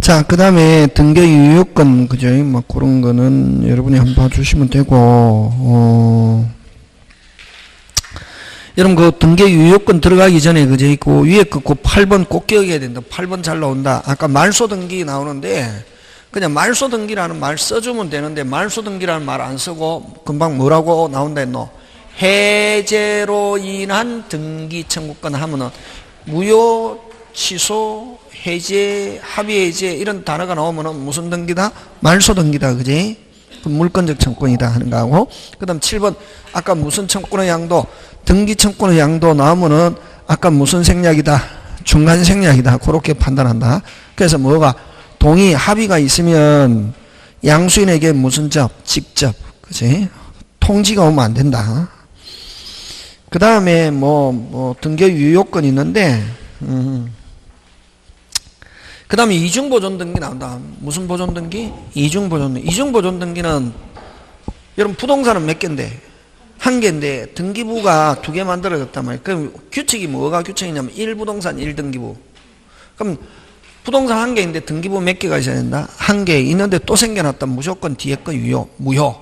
자, 그 다음에 등기 유효권, 그죠? 뭐, 그런 거는 여러분이 한번 봐주시면 되고, 여러분, 그 등기 유효권 들어가기 전에, 그죠? 그 위에 그 8번 꼭 기억해야 된다. 8번 잘 나온다. 아까 말소 등기 나오는데, 그냥 말소 등기라는 말 써주면 되는데, 말소 등기라는 말 안 쓰고, 금방 뭐라고 나온다 했노? 해제로 인한 등기 청구권 하면은, 무효, 취소, 해제, 합의 해제 이런 단어가 나오면은 무슨 등기다? 말소 등기다. 그지? 물권적 청구권이다 하는 거하고, 그 다음 7번 아까 무슨 청구권의 양도, 등기 청구권의 양도 나오면은 아까 무슨 생략이다? 중간 생략이다. 그렇게 판단한다. 그래서 뭐가 동의 합의가 있으면 양수인에게 무슨 접? 직접. 그지? 통지가 오면 안 된다. 그 다음에 뭐 등기 유효권이 있는데, 그 다음에 이중보존등기 나온다. 무슨 보존등기? 이중보존등기. 이중보존등기는 여러분 부동산은 몇 개인데? 한 개인데 등기부가 2개 만들어졌단 말이에요. 그럼 규칙이 뭐가 규칙이냐면 1부동산 1등기부. 그럼 부동산 한 개인데 등기부 몇 개가 있어야 된다? 한 개 있는데 또 생겨났다. 무조건 뒤에 거 유효, 무효.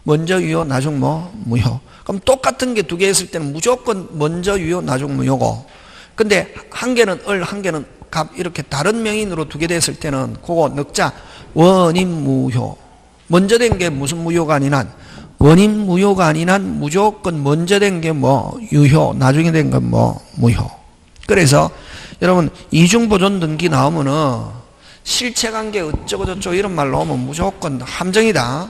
먼저 유효, 나중 뭐? 무효. 그럼 똑같은 게 2개 있을 때는 무조건 먼저 유효, 나중 무효고. 근데 한 개는 한 개는 갑 이렇게 다른 명인으로 2개 됐을 때는 그거 넣자. 원인 무효. 먼저 된 게 무슨 무효가 아닌 한? 원인 무효가 아닌 한 무조건 먼저 된 게 뭐? 유효. 나중에 된 건 뭐? 무효. 그래서 여러분 이중보존 등기 나오면은 실체관계 어쩌고저쩌고 이런 말 나오면 무조건 함정이다.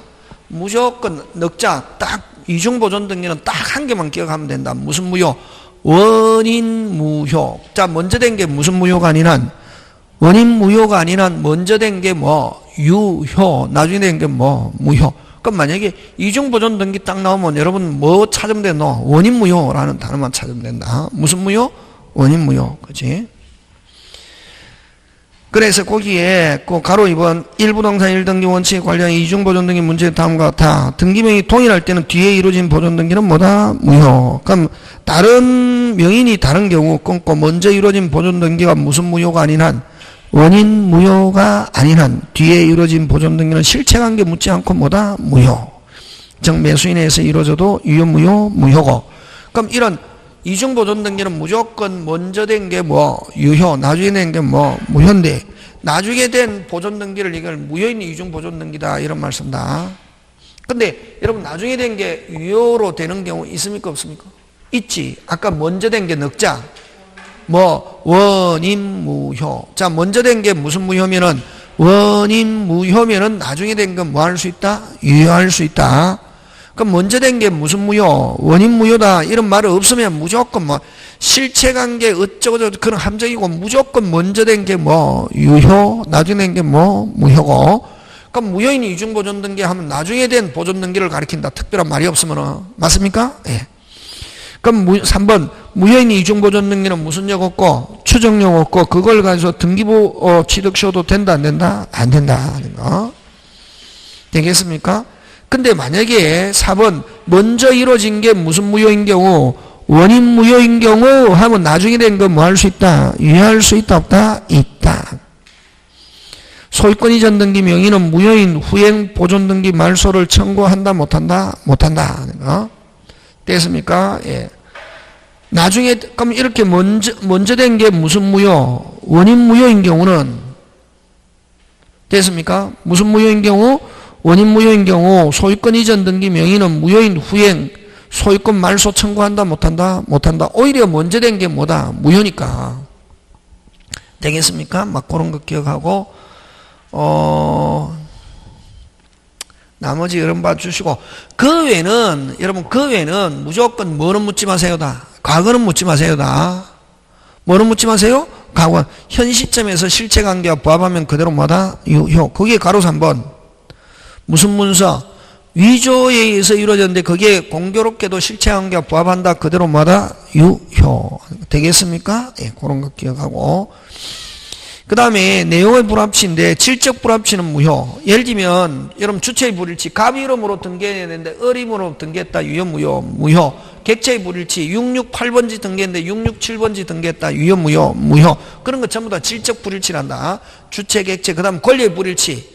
무조건 넣자. 딱 이중보존 등기는 딱 한 개만 기억하면 된다. 무슨 무효? 원인 무효. 자, 먼저 된 게 무슨 무효가 아닌 한? 원인 무효가 아닌 한 먼저 된 게 뭐? 유효. 나중에 된 게 뭐? 무효. 그럼 만약에 이중보존 등기 딱 나오면 여러분 뭐 찾으면 되노? 원인 무효라는 단어만 찾으면 된다. 무슨 무효? 원인 무효. 그치? 그래서 거기에 그 가로 2번 1부동산 1등기 원칙에 관련 이중보존 등기 문제 다음과 같아. 등기명이 동일할 때는 뒤에 이루어진 보존 등기는 뭐다? 무효. 그럼 다른 명인이 다른 경우 끊고 먼저 이루어진 보존 등기가 무슨 무효가 아닌 한? 원인 무효가 아닌 한 뒤에 이루어진 보존 등기는 실체관계 묻지 않고 뭐다? 무효. 즉 매수인에 의해서 이루어져도 유효 무효 무효고. 그럼 이런 이중보존 등기는 무조건 먼저 된 게 뭐? 유효. 나중에 된 게 뭐? 무효인데 나중에 된 보존 등기를 이걸 무효인 이중보존 등기다 이런 말 쓴다. 근데 여러분 나중에 된 게 유효로 되는 경우 있습니까 없습니까? 있지. 아까 먼저 된 게 넣자. 뭐 원인 무효. 자, 먼저 된 게 무슨 무효면은 원인 무효면은 나중에 된 건 뭐 할 수 있다? 유효할 수 있다. 그럼 먼저 된 게 무슨 무효? 원인 무효다. 이런 말이 없으면 무조건 뭐 실체관계 어쩌고저쩌고 그런 함정이고 무조건 먼저 된 게 뭐 유효, 나중에 된 게 뭐 무효고. 그럼 무효인 이중보존 등기 하면 나중에 된 보존 등기를 가리킨다. 특별한 말이 없으면 맞습니까? 예. 그럼 3번 무효인 이중보존 등기는 무슨 력 없고 추정력 없고 그걸 가지고 등기부 취득 쇼도 된다 안 된다? 안 된다 하는 거. 되겠습니까? 근데 만약에 4번 먼저 이루어진 게 무슨 무효인 경우 원인 무효인 경우 하면 나중에 된 거 뭐 할 수 있다? 유효할 수 있다 없다? 있다. 소유권 이전 등기 명의는 무효인 후행 보존 등기 말소를 청구한다 못한다? 못한다 하는 거. 됐습니까? 예. 나중에 그럼 이렇게 먼저 된 게 무슨 무효? 원인 무효인 경우는 됐습니까? 무슨 무효인 경우? 원인 무효인 경우 소유권 이전 등기 명의는 무효인 후행 소유권 말소 청구한다 못한다? 못한다. 오히려 먼저 된 게 뭐다? 무효니까. 되겠습니까? 막 그런 거 기억하고 나머지 여러분 봐주시고 그 외에는 여러분 그 외에는 무조건 뭐는 묻지 마세요다. 과거는 묻지 마세요다. 뭐는 묻지 마세요? 과거. 현 시점에서 실체관계와 부합하면 그대로 뭐다? 유효. 거기에 가로 3번 무슨 문서? 위조에 의해서 이루어졌는데 그게 공교롭게도 실체관계와 부합한다. 그대로 뭐다? 유효. 되겠습니까? 예, 그런 거 기억하고. 그 다음에 내용의 불합치인데 질적 불합치는 무효. 예를 들면 여러분 주체의 불일치 갑 이름으로 등기해야 되는데 을 이름으로 등기했다. 유효 무효. 무효. 객체의 불일치 668번지 등기했는데 667번지 등기했다. 유효 무효. 무효. 그런 거 전부 다 질적 불일치란다. 주체 객체 그 다음 권리의 불일치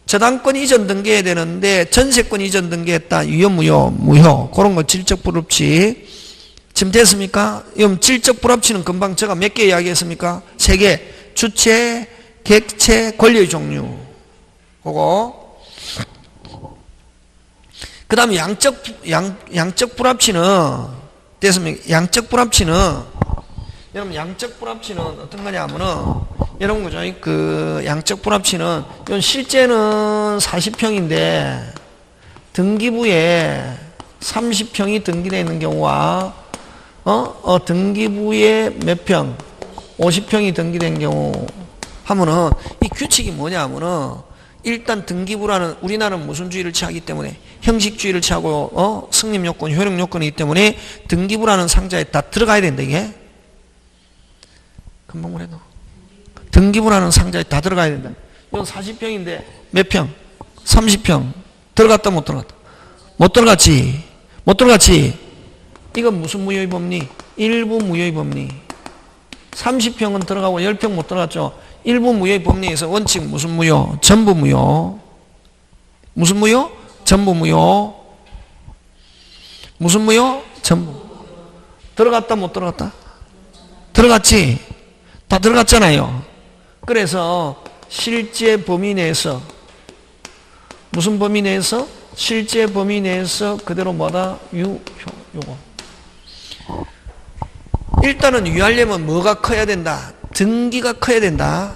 저당권 이전 등기해야 되는데 전세권 이전 등기했다. 유효 무효. 무효. 그런 거 질적 불합치. 지금 됐습니까? 그럼 질적 불합치는 금방 제가 몇 개 이야기했습니까? 3개. 주체, 객체, 권리의 종류. 그거. 그 다음에 양적 불합치는, 됐습니까? 양적 불합치는, 여러분, 양적 불합치는 어떤 거냐 하면은, 여러분, 그죠? 그, 양적 불합치는, 이건 실제는 40평인데, 등기부에 30평이 등기되어 있는 경우와, 등기부에 몇 평? 50평이 등기된 경우 하면은 이 규칙이 뭐냐 하면은 일단 등기부라는 우리나라는 무슨 주의를 취하기 때문에 형식주의를 취하고 승립요건, 효력요건이기 때문에 등기부라는 상자에 다 들어가야 된다 이게. 금방 그래도 등기부라는 상자에 다 들어가야 된다. 이건 40평인데 몇 평? 30평. 들어갔다 못 들어갔다? 못 들어갔지. 못 들어갔지. 이건 무슨 무효의 법리? 일부 무효의 법리. 30평은 들어가고 10평 못 들어갔죠. 일부 무효의 법리에서 원칙 무슨 무효? 전부 무효. 무슨 무효? 전부 무효. 무슨 무효? 전부. 들어갔다 못 들어갔다? 들어갔지. 다 들어갔잖아요. 그래서 실제 범위 내에서 무슨 범위 내에서? 실제 범위 내에서 그대로 뭐다? 요거. 일단은 유하려면 뭐가 커야 된다? 등기가 커야 된다.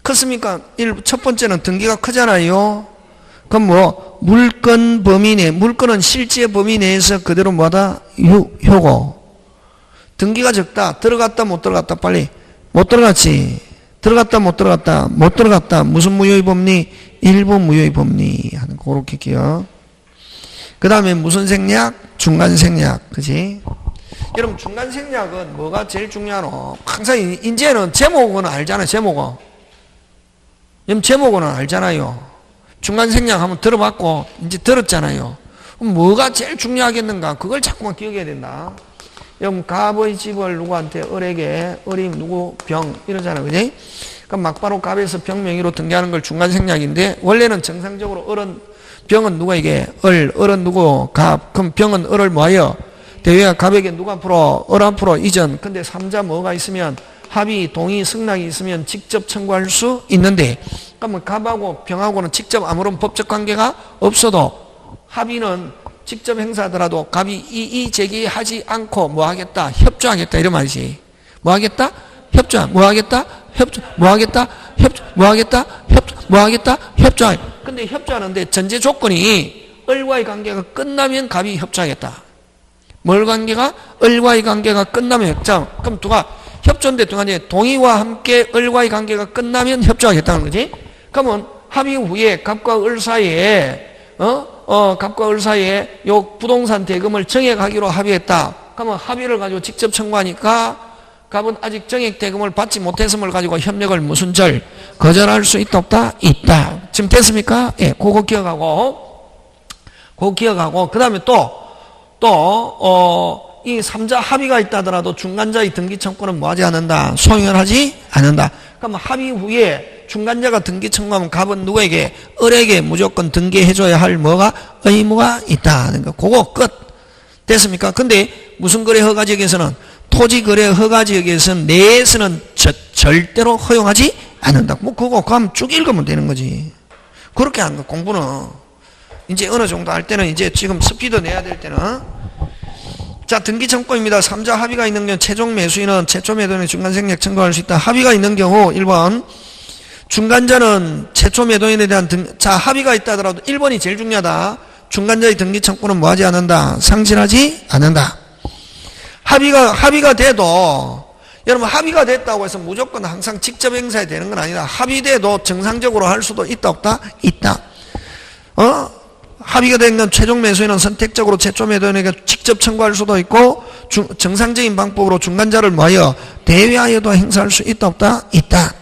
컸습니까? 첫 번째는 등기가 크잖아요. 그럼 뭐 물건 범위 내, 물건은 실제 범위 내에서 그대로 뭐다? 효고. 등기가 적다. 들어갔다 못 들어갔다 빨리. 못 들어갔지. 들어갔다 못 들어갔다. 못 들어갔다. 무슨 무효의 법리? 일부 무효의 법리 하는 거 그렇게 할게요. 그 다음에 무슨 생략? 중간 생략. 그지? 여러분 중간 생략은 뭐가 제일 중요하노? 항상 이제는 제목은 알잖아요. 제목은. 여러분 제목은 알잖아요. 중간 생략 한번 들어봤고 이제 들었잖아요. 그럼 뭐가 제일 중요하겠는가? 그걸 자꾸만 기억해야 된다. 여러분 갑의 집을 누구한테 을에게 을이 누구 병 이러잖아요. 그지? 그럼 막바로 갑에서 병 명의로 등기하는 걸 중간 생략인데 원래는 정상적으로 을은 병은 누구에게 을은 누구 갑 그럼 병은 을을 뭐하여 대외가 갑에게 누가 풀어? 을 앞으로 이전. 근데 3자 뭐가 있으면 합의, 동의, 승낙이 있으면 직접 청구할 수 있는데 그러면 갑하고 병하고는 직접 아무런 법적 관계가 없어도 합의는 직접 행사하더라도 갑이 이의 제기하지 않고 뭐 하겠다? 협조하겠다 이런 말이지. 뭐 하겠다? 협조. 뭐 하겠다? 협조. 뭐 하겠다? 협조. 뭐 하겠다? 협조. 뭐 하겠다? 협조하겠다. 근데 협조하는데 전제 조건이 을과의 관계가 끝나면 갑이 협조하겠다. 뭘 관계가? 을과의 관계가 끝나면 자, 그럼 누가 협조인데 동안에 동의와 함께 을과의 관계가 끝나면 협조하겠다는 거지? 그러면 합의 후에 갑과 을 사이에 갑과 을 사이에 요 부동산 대금을 정액하기로 합의했다. 그러면 합의를 가지고 직접 청구하니까 갑은 아직 정액 대금을 받지 못했음을 가지고 협력을 무슨 절? 거절할 수 있다 없다? 있다. 지금 됐습니까? 예, 그거 기억하고 그 다음에 이 3자 합의가 있다더라도 중간자의 등기 청구는 뭐하지 않는다? 소멸하지 않는다. 그럼 합의 후에 중간자가 등기 청구하면 갑은 누구에게? 을에게 무조건 등기해줘야 할 뭐가? 의무가 있다. 그러니까 그거 끝. 됐습니까? 근데 무슨 거래 허가지역에서는 토지 거래 허가지역에서는 내에서는 절대로 허용하지 않는다. 뭐 그거 그럼 쭉 읽으면 되는 거지. 그렇게 하는 거 공부는. 이제 어느 정도 할 때는 이제 지금 스피드 내야 될 때는 자 등기 청구입니다. 3자 합의가 있는 경우 최종 매수인은 최초 매도인의 중간 생략 청구할 수 있다. 합의가 있는 경우 1번 중간자는 최초 매도인에 대한 자 합의가 있다 하더라도 1번이 제일 중요하다. 중간자의 등기 청구는 뭐하지 않는다. 상실하지 않는다. 합의가 돼도 여러분 합의가 됐다고 해서 무조건 항상 직접 행사해야 되는 건 아니다. 합의돼도 정상적으로 할 수도 있다 없다? 있다. 합의가 된 건 최종 매수인은 선택적으로 최초 매도인에게 직접 청구할 수도 있고 정상적인 방법으로 중간자를 뭐하여 대외하여도 행사할 수 있다 없다? 있다.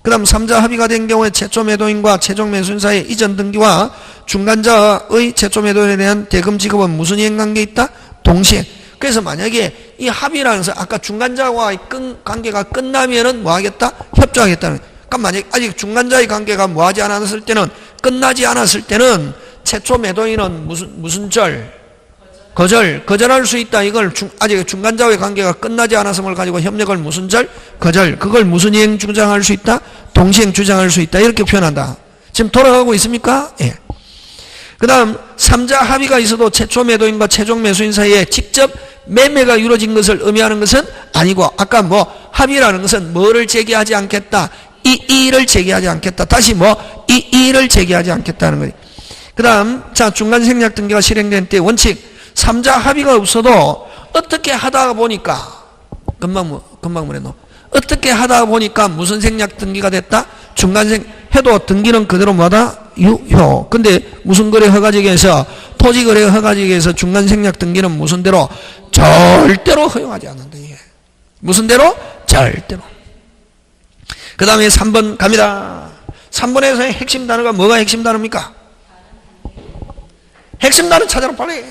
그 다음 3자 합의가 된 경우에 최초 매도인과 최종 매수인 사이의 이전 등기와 중간자의 최초 매도인에 대한 대금 지급은 무슨 이행관계에 있다? 동시에. 그래서 만약에 이 합의라는 것은 아까 중간자와의 관계가 끝나면은 뭐 하겠다? 협조하겠다는 거예요. 그러니까 만약 아직 중간자의 관계가 뭐 하지 않았을 때는, 끝나지 않았을 때는 최초 매도인은 무슨 거절할 수 있다. 이걸 아직 중간자와의 관계가 끝나지 않았음을 가지고 협력을 무슨 절? 거절. 그걸 무슨 이행 주장할 수 있다? 동시행 주장할 수 있다. 이렇게 표현한다. 지금 돌아가고 있습니까? 예. 그 다음 3자 합의가 있어도 최초 매도인과 최종 매수인 사이에 직접 매매가 이루어진 것을 의미하는 것은 아니고, 아까 뭐 합의라는 것은 뭐를 제기하지 않겠다? 이의를 제기하지 않겠다. 다시 뭐 이의를 제기하지 않겠다는 거예요. 그 다음 자 중간 생략 등기가 실행된 때 원칙 3자 합의가 없어도 어떻게 하다가 보니까 금방 뭐랬노? 어떻게 하다가 보니까 무슨 생략 등기가 됐다? 중간생 해도 등기는 그대로 뭐다? 유효. 근데 무슨 거래 허가지기에서 토지 거래 허가지기에서 중간 생략 등기는 무슨 대로? 절대로 허용하지 않는다. 이게. 무슨 대로? 절대로. 그 다음에 3번 갑니다. 3번에서의 핵심 단어가 뭐가 핵심 단어입니까? 핵심 단어 찾아라 빨리.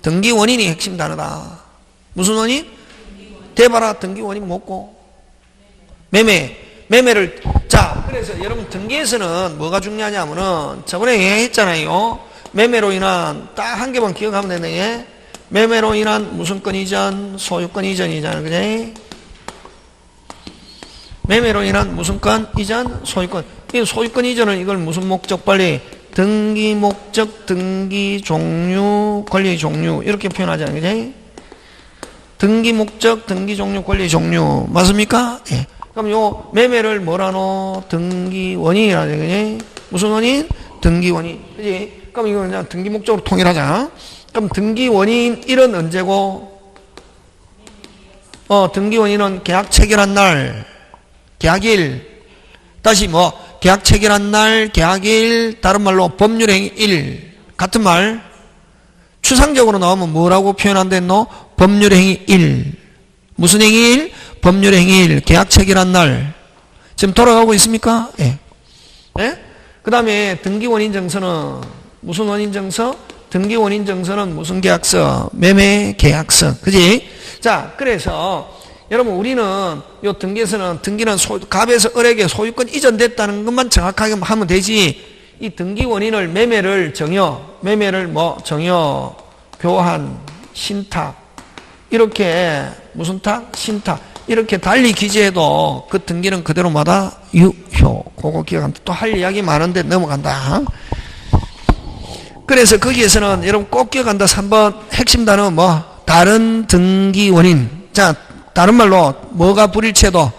등기 원인이 핵심 단어다. 무슨 원인? 대봐라. 등기 원인 뭐고? 매매를. 자, 그래서 여러분 등기에서는 뭐가 중요하냐면은 저번에 했잖아요. 매매로 인한 딱 한 개만 기억하면 되네. 매매로 인한 무슨 건 이전? 소유권 이전이잖아. 그지? 매매로 인한 무슨 건 이전? 소유권. 이 소유권 이전은 이걸 무슨 목적 빨리? 등기 목적, 등기 종류, 권리 종류 이렇게 표현하잖아요. 그지? 등기 목적, 등기 종류, 권리 종류 맞습니까? 예. 그럼 요 매매를 뭐라노? 등기 원인이라 하죠. 그지? 무슨 원인? 등기 원인. 그지? 그럼 이거 그냥 등기 목적으로 통일하자. 그럼 등기 원인 1은 언제고? 등기 원인은 계약 체결한 날, 계약일. 다시 뭐 계약 체결한 날, 계약일, 다른 말로 법률행위일. 같은 말. 추상적으로 나오면 뭐라고 표현한댔노? 법률행위일. 무슨 행위일? 법률행위일. 계약 체결한 날. 지금 돌아가고 있습니까? 예. 예? 그 다음에 등기원인증서는 무슨 원인증서? 등기원인증서는 무슨 계약서? 매매계약서. 그지? 자, 그래서 여러분 우리는 요 등기에서는 등기는 갑에서 을에게 소유권 이전됐다는 것만 정확하게 하면 되지. 이 등기 원인을 매매를 정여, 교환, 신탁 이렇게 무슨 탁? 신탁 이렇게 달리 기재해도 그 등기는 그대로마다 유효. 그거 기억하면 또 할 이야기 많은데 넘어간다. 그래서 거기에서는 여러분 꼭 기억한다. 3번 핵심 단어 뭐? 다른 등기 원인. 자, 다른 말로 뭐가 불일치해도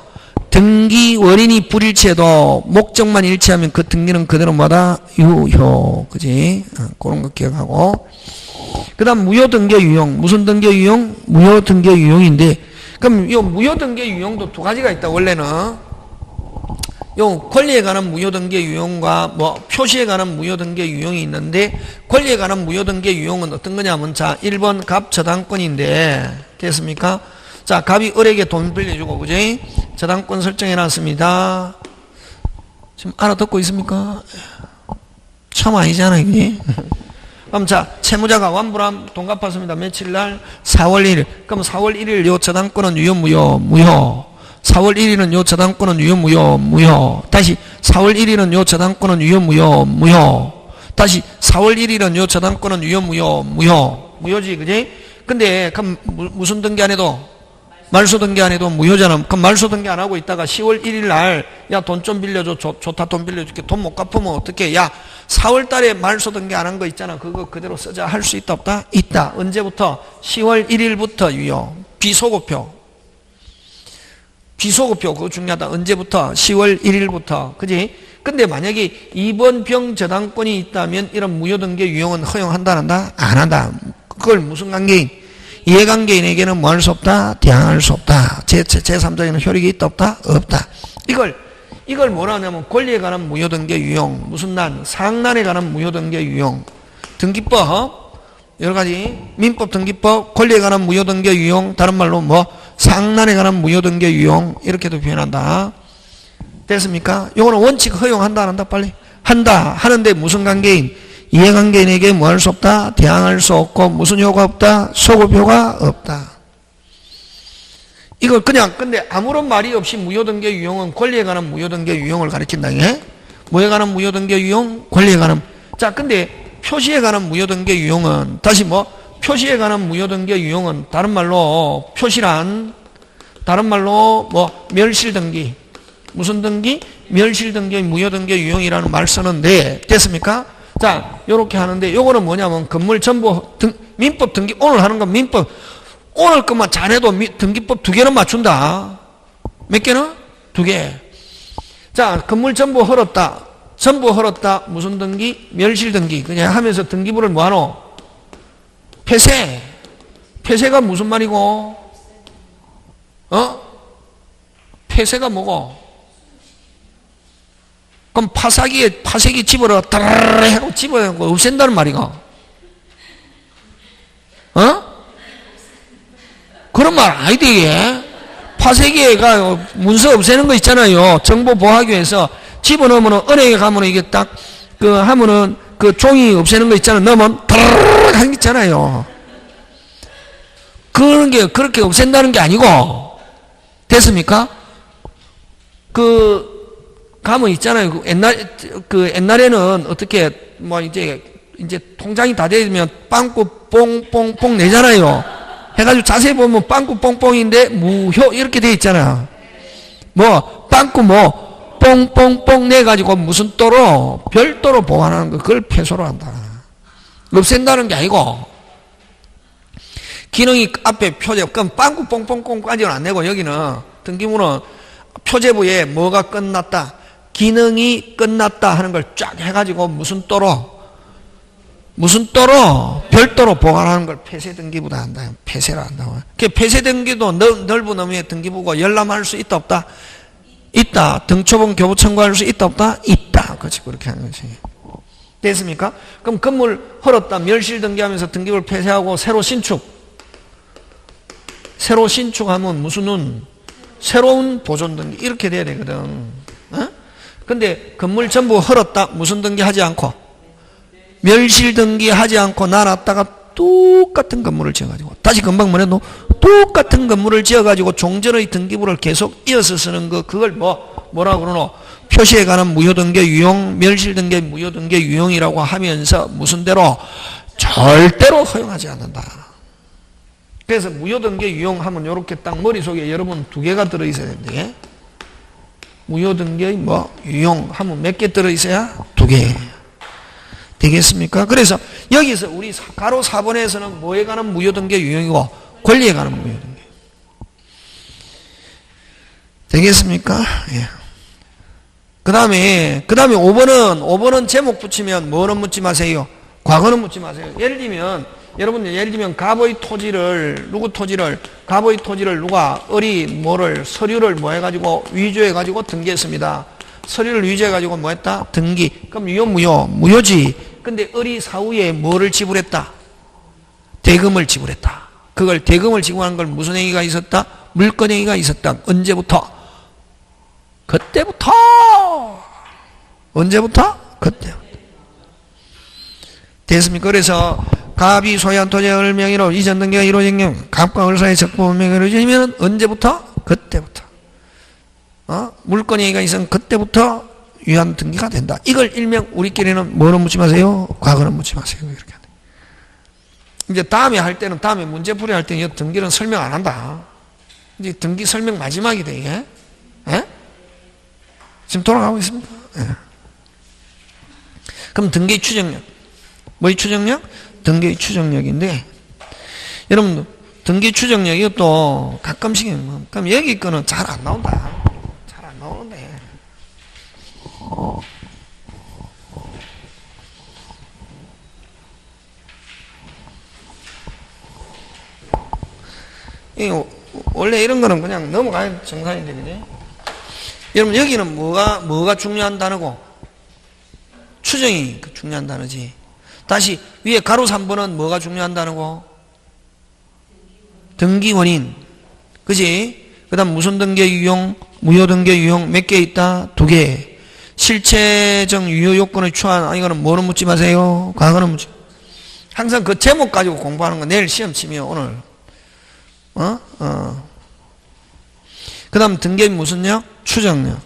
등기 원인이 불일치해도 목적만 일치하면 그 등기는 그대로 뭐다? 유효. 그지? 그런 거 기억하고. 그 다음 무효등기 유용. 무슨 등기 유용? 무효등기 유용인데 그럼 이 무효등기 유용도 두 가지가 있다. 원래는 요 권리에 관한 무효등기 유용과 뭐 표시에 관한 무효등기 유용이 있는데 권리에 관한 무효등기 유용은 어떤 거냐면 자 1번 갑 저당권인데 됐습니까? 자, 갑이 을에게 돈 빌려주고, 그지? 저당권 설정해 놨습니다. 지금 알아듣고 있습니까? 참 아니잖아요, 그지? 그럼 자, 채무자가 완불함 돈 갚았습니다. 며칠 날? 4월 1일. 그럼 4월 1일 요 저당권은 유효, 무효. 4월 1일은 요 저당권은 유효, 무효. 다시 4월 1일은 요 저당권은 유효, 무효. 다시 4월 1일은 요 저당권은 유효, 무효. 무효지, 그지? 근데 그럼 무슨 등기 안 해도? 말소 등기 안 해도 무효잖아. 그럼 말소 등기 안 하고 있다가 10월 1일 날, 야, 돈 좀 빌려줘. 좋다, 돈 빌려줄게. 돈 못 갚으면 어떡해? 야, 4월 달에 말소 등기 안 한 거 있잖아. 그거 그대로 쓰자. 할 수 있다, 없다? 있다. 언제부터? 10월 1일부터 유효. 비소급표. 그거 중요하다. 언제부터? 10월 1일부터. 그지? 근데 만약에 2번 병 저당권이 있다면 이런 무효 등기 유용은 허용한다, 안 한다? 안 한다. 그걸 무슨 관계인? 이해관계인에게는 뭐 할 수 없다? 대항할 수 없다. 제3자에는 효력이 있다 없다? 없다. 이걸 뭐라 하냐면 권리에 관한 무효등기 유용. 무슨 난? 상난에 관한 무효등기 유용. 등기법 여러 가지 민법, 등기법, 권리에 관한 무효등기 유용, 다른 말로 뭐 상난에 관한 무효등기 유용 이렇게도 표현한다. 됐습니까? 요거는 원칙 허용한다 안 한다 빨리? 한다. 하는데 무슨 관계인? 이해관계인에게 뭐 할 수 없다? 대항할 수 없고 무슨 효과 없다? 소급효과 없다. 이거 그냥 근데 아무런 말이 없이 무효등기 유용은 권리에 관한 무효등기 유용을 가리킨다. 예? 뭐에 관한 무효등기 유용? 권리에 관한. 자, 근데 표시에 관한 무효등기 유용은 다시 뭐 표시에 관한 무효등기 유용은 다른 말로 표시란 다른 말로 뭐 멸실등기 무슨 등기? 멸실등기 무효등기 유용이라는 말 쓰는데 됐습니까? 자, 요렇게 하는데 요거는 뭐냐면 건물 전부 민법 등기 오늘 하는 건 민법 오늘 것만 잘해도 등기법 2개는 맞춘다. 몇 개는? 2개. 자, 건물 전부 헐었다. 전부 헐었다. 무슨 등기? 멸실등기. 그냥 하면서 등기부를 뭐하노? 폐쇄. 폐쇄가 무슨 말이고? 폐쇄가 뭐고? 그럼 파쇄기 집어러 따라라라 하고 집어야 하고 없앤다는 말이가? 그런 말 아니다 이게. 파쇄기가 문서 없애는 거 있잖아요. 정보 보호하기 위해서 집어넣으면 은행에 가면 이게 딱 그 하면은 그 종이 없애는 거 있잖아요. 넣으면 따라라락 하는 게 있잖아요. 그런 게 그렇게 없앤다는 게 아니고 됐습니까? 가면 있잖아요. 옛날에는 어떻게 뭐 이제 통장이 다 되면 빵꾸 뽕뽕뽕 내잖아요. 해가지고 자세히 보면 빵꾸 뽕뽕인데 무효 이렇게 돼 있잖아. 뭐 빵꾸 뭐 뽕뽕뽕 내가지고 무슨 또로 별도로 보관하는 거 그걸 폐소로 한다. 없앤다는 게 아니고 기능이 앞에 표제 그럼 빵꾸 뽕뽕뽕까지는 안 내고 여기는 등기부는 표제부에 뭐가 끝났다 기능이 끝났다 하는 걸 쫙 해가지고 무슨 또로 별도로 보관하는 걸 폐쇄등기부다 한다. 폐쇄라 한다고. 폐쇄등기도 넓은 의미의 등기부고 열람할 수 있다 없다? 있다. 등초본 교부 청구할 수 있다 없다? 있다. 그렇지. 그렇게 하는 거지. 됐습니까? 그럼 건물 헐었다. 멸실등기하면서 등기부를 폐쇄하고 새로 신축하면 무슨 새로운 보존등기 이렇게 돼야 되거든. 근데 건물 전부 헐었다. 무슨 등기 하지 않고 멸실등기 하지 않고 놔놨다가 똑같은 건물을 지어가지고 다시 금방 뭐랬노? 똑같은 건물을 지어가지고 종전의 등기부를 계속 이어서 쓰는 그걸 뭐라고 그러노? 표시에 관한 무효등기 유용 멸실등기 무효등기 유용이라고 하면서 무슨 대로 절대로 허용하지 않는다. 그래서 무효등기 유용하면 이렇게 딱 머릿속에 여러분 2개가 들어있어야 되는데 무효등기 유용하면 몇 개 들어있어야? 2개. 되겠습니까? 그래서 여기서 우리 가로 4번에서는 뭐에 관한 무효등기 유용이고 권리에 관한 무효등기. 되겠습니까? 예. 그 다음에 5번은 제목 붙이면 뭐는 묻지 마세요. 과거는 묻지 마세요. 예를 들면 갑의 토지를 누가 서류를 해가지고 위조해가지고 등기했습니다. 서류를 위조해가지고 했다? 등기. 그럼 무효지. 근데 을이 사후에 뭐를 지불했다? 대금을 지불했다. 그걸 대금을 지불한 걸 무슨 행위가 있었다? 물권 행위가 있었다. 언제부터? 그때부터. 언제부터? 그때부터. 됐습니까? 그래서 갑이 소유한 토지의 을 명의로 이전 등기가 이루어진 경우 갑과 을 사이의 적법 명의가 이루어지면 언제부터? 그때부터. 물권 행위가 있으면 그때부터 위한 등기가 된다. 이걸 일명 우리끼리는 뭐는 묻지 마세요? 과거는 묻지 마세요. 이렇게 하네. 이제 다음에 문제풀이 할 때는 등기는 설명 안 한다. 이제 등기 설명 마지막이다 이게. 예? 지금 돌아가고 있습니다. 예. 그럼 등기 추정력. 뭐의 추정력? 등기 추정력인데 여러분 등기 추정력이 또 가끔씩 그럼 여기 거는 잘 안 나온다. 잘 안 나오는데. 원래 이런 거는 그냥 넘어가야 정상인데, 그지? 여러분, 여기는 뭐가 중요한 단어고? 추정이 중요한 단어지. 다시 위에 가로 3번은 뭐가 중요한다는 거? 등기 원인. 그지? 그 다음 무슨 등기의 유형? 무효 등기의 유형 몇 개 있다? 2개. 실체적 유효 요건의 추한. 이거는 뭐는 묻지 마세요. 과거는 묻지. 항상 그 제목 가지고 공부하는 거. 내일 시험 치면 오늘. 그 다음 등기의 무슨 력? 추정력.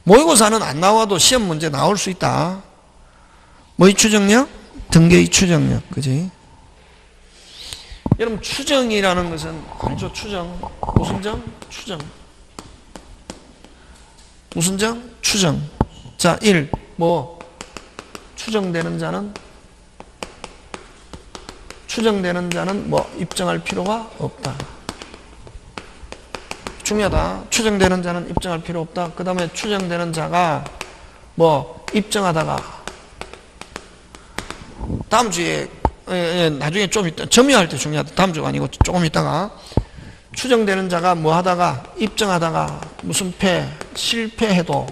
모의고사는 안 나와도 시험 문제 나올 수 있다. 뭐의 추정력? 등기의 추정력. 그지? 여러분, 추정이라는 것은 알죠? 추정. 무슨 정? 추정. 무슨 정? 추정. 자, 1. 뭐? 추정되는 자는 뭐 입증할 필요가 없다. 중요하다. 추정되는 자는 입증할 필요 없다. 그 다음에 추정되는 자가 뭐 입증하다가 다음 주에 나중에 좀 이따 점유할 때 중요하다. 다음 주가 아니고 조금 있다가 추정되는 자가 뭐 하다가 입증하다가 무슨 실패해도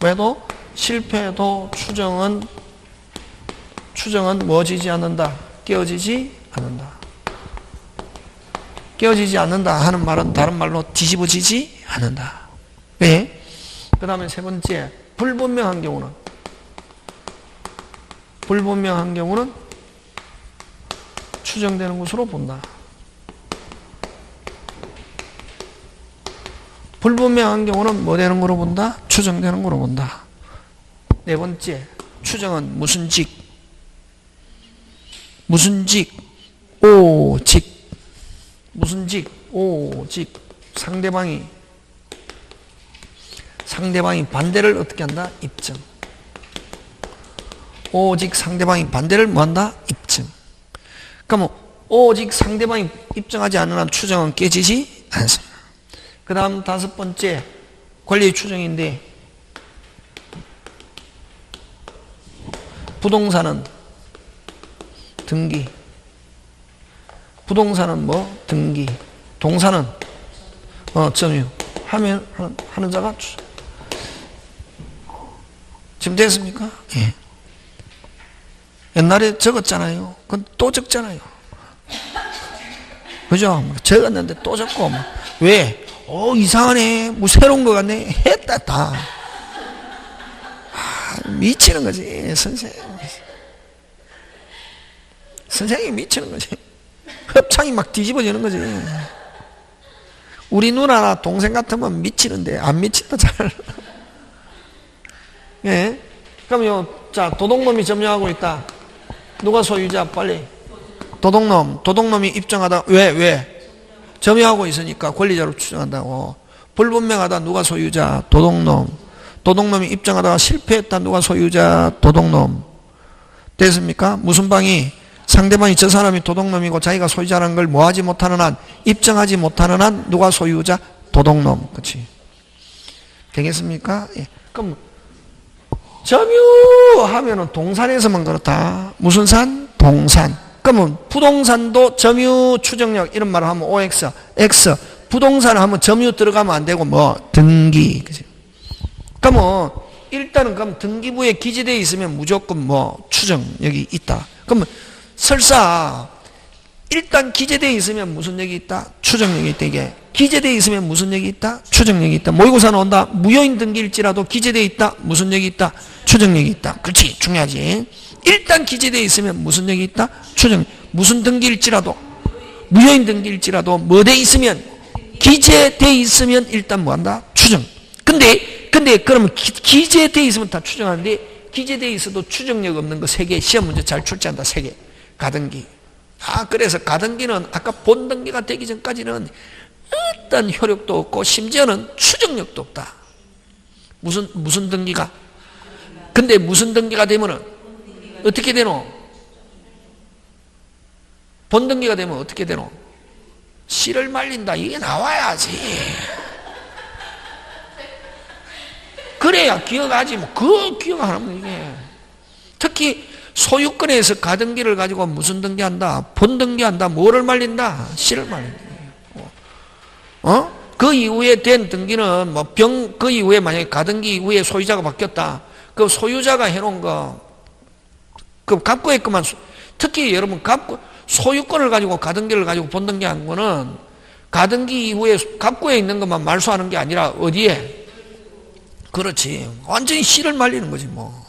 왜도 실패해도 추정은 뭐지지 않는다. 깨어지지 않는다. 깨어지지 않는다 하는 말은 다른 말로 뒤집어지지 않는다. 왜? 그 다음에 세 번째, 불분명한 경우는 추정되는 것으로 본다. 불분명한 경우는 뭐 되는 거로 본다? 추정되는 거로 본다. 네 번째, 추정은 무슨 직? 오직. 무슨 직? 오직. 상대방이 반대를 어떻게 한다? 입증. 오직 상대방이 반대를 뭐한다? 입증. 그러면 오직 상대방이 입증하지 않는 한 추정은 깨지지 않습니다. 그 다음 다섯 번째, 권리의 추정인데 부동산은 등기. 부동산은 뭐? 등기. 동사는 점유. 하는 자가 추정. 지금 됐습니까? 예. 옛날에 적었잖아요. 그건 또 적잖아요. 그죠? 적었는데 또 적고. 왜? 이상하네. 뭐 새로운 거 같네. 했다, 다. 미치는 거지, 선생님이 미치는 거지. 협창이 막 뒤집어지는 거지. 우리 누나나 동생 같으면 미치는데, 안 미친다, 잘. 예? 그럼요, 자, 도둑놈이 점유하고 있다. 누가 소유자? 빨리. 도둑놈이 입증하다. 왜? 점유하고 있으니까 권리자로 추정한다고. 불분명하다. 누가 소유자? 도둑놈이 입증하다가 실패했다. 누가 소유자? 도둑놈. 됐습니까? 무슨 방이? 상대방이 저 사람이 도둑놈이고 자기가 소유자라는 걸 뭐하지 못하는 한, 입증하지 못하는 한 누가 소유자? 도둑놈. 그치? 되겠습니까? 예. 그럼 점유하면은 동산에서만 그렇다. 무슨 산? 동산. 그러면 부동산도 점유 추정력 이런 말을 하면 OX, X. 부동산을 하면 점유 들어가면 안 되고 뭐 등기. 그치? 그러면 일단은 그럼 등기부에 기재되어 있으면 무조건 뭐 추정력이 있다. 그러면 설사 일단 기재되어 있으면 무슨 력이 있다? 추정력이 있다. 이게 기재되어 있으면 무슨 력이 있다? 추정력이 있다. 모의고사 나온다. 무효인 등기일지라도 기재되어 있다. 무슨 력이 있다? 추정력이 있다. 그렇지, 중요하지. 일단 기재되어 있으면 무슨 력이 있다? 추정. 무슨 등기일지라도 무효인 등기일지라도 뭐 돼 있으면 기재되어 있으면 일단 뭐 한다? 추정. 근데 그러면 기재되어 있으면 다 추정하는데 기재되어 있어도 추정력 없는 거 3개 시험 문제 잘 출제한다. 3개. 가등기. 그래서 가등기는 아까 본등기가 되기 전까지는 어떤 효력도 없고 심지어는 추정력도 없다. 무슨 등기가? 근데 무슨 등기가 되면은 어떻게 되노? 본등기가 되면 어떻게 되노? 씨를 말린다. 이게 나와야지. 그래야 기억하지. 그 기억 안 하면 이게. 특히 소유권에서 가등기를 가지고 무슨 등기한다? 본등기한다. 뭐를 말린다? 씨를 말린다. 그 이후에 된 등기는 그 이후에 만약에 가등기 이후에 소유자가 바뀌었다. 그 소유자가 해놓은 거 그 갑구의 것만, 특히 여러분 소유권을 가지고 가등기를 가지고 본등기한 거는 가등기 이후에 갑구에 있는 것만 말소하는 게 아니라 어디에? 그렇지. 완전히 씨를 말리는 거지 뭐.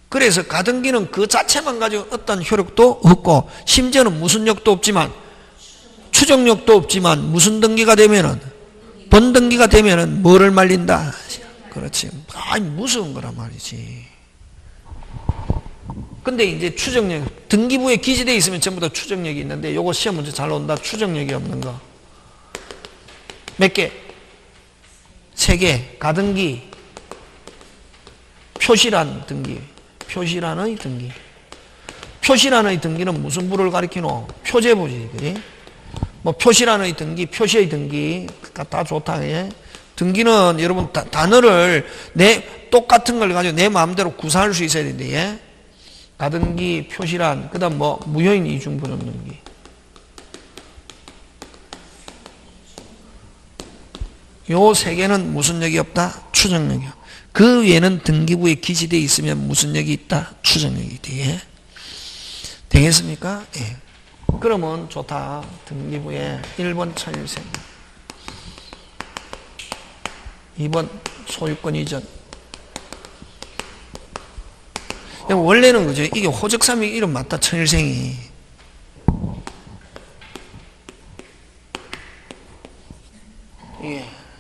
그래서 가등기는 그 자체만 가지고 어떤 효력도 없고 심지어는 무슨 역도 없지만 추정력도 없지만 무슨 등기가 되면은 번등기가 되면은 뭐를 말린다? 그렇지. 아니 무서운 거란 말이지. 근데 이제 추정력, 등기부에 기재되어 있으면 전부 다 추정력이 있는데 요거 시험 문제 잘 나온다. 추정력이 없는 거. 몇 개? 3개. 가등기, 표시란 등기, 표시란의 등기. 표시란의 등기는 무슨 부를 가리키노? 표제부지, 그지? 뭐 표시란의 등기, 표시의 등기 다 좋다. 예? 등기는 여러분 단어를 똑같은 걸 가지고 내 마음대로 구사할 수 있어야 되는데, 예? 가등기, 표시란, 그 다음 뭐 무효인 이중보존 등기. 요 3개는 무슨 역이 없다? 추정력이요. 그 외에는 등기부에 기재되어 있으면 무슨 역이 있다? 추정력이 있다. 예? 되겠습니까? 예. 그러면 좋다. 등기부에 1번 차일생, 2번 소유권 이전. 원래는 그죠? 이게 호적삼이 이름 맞다. 천일생이.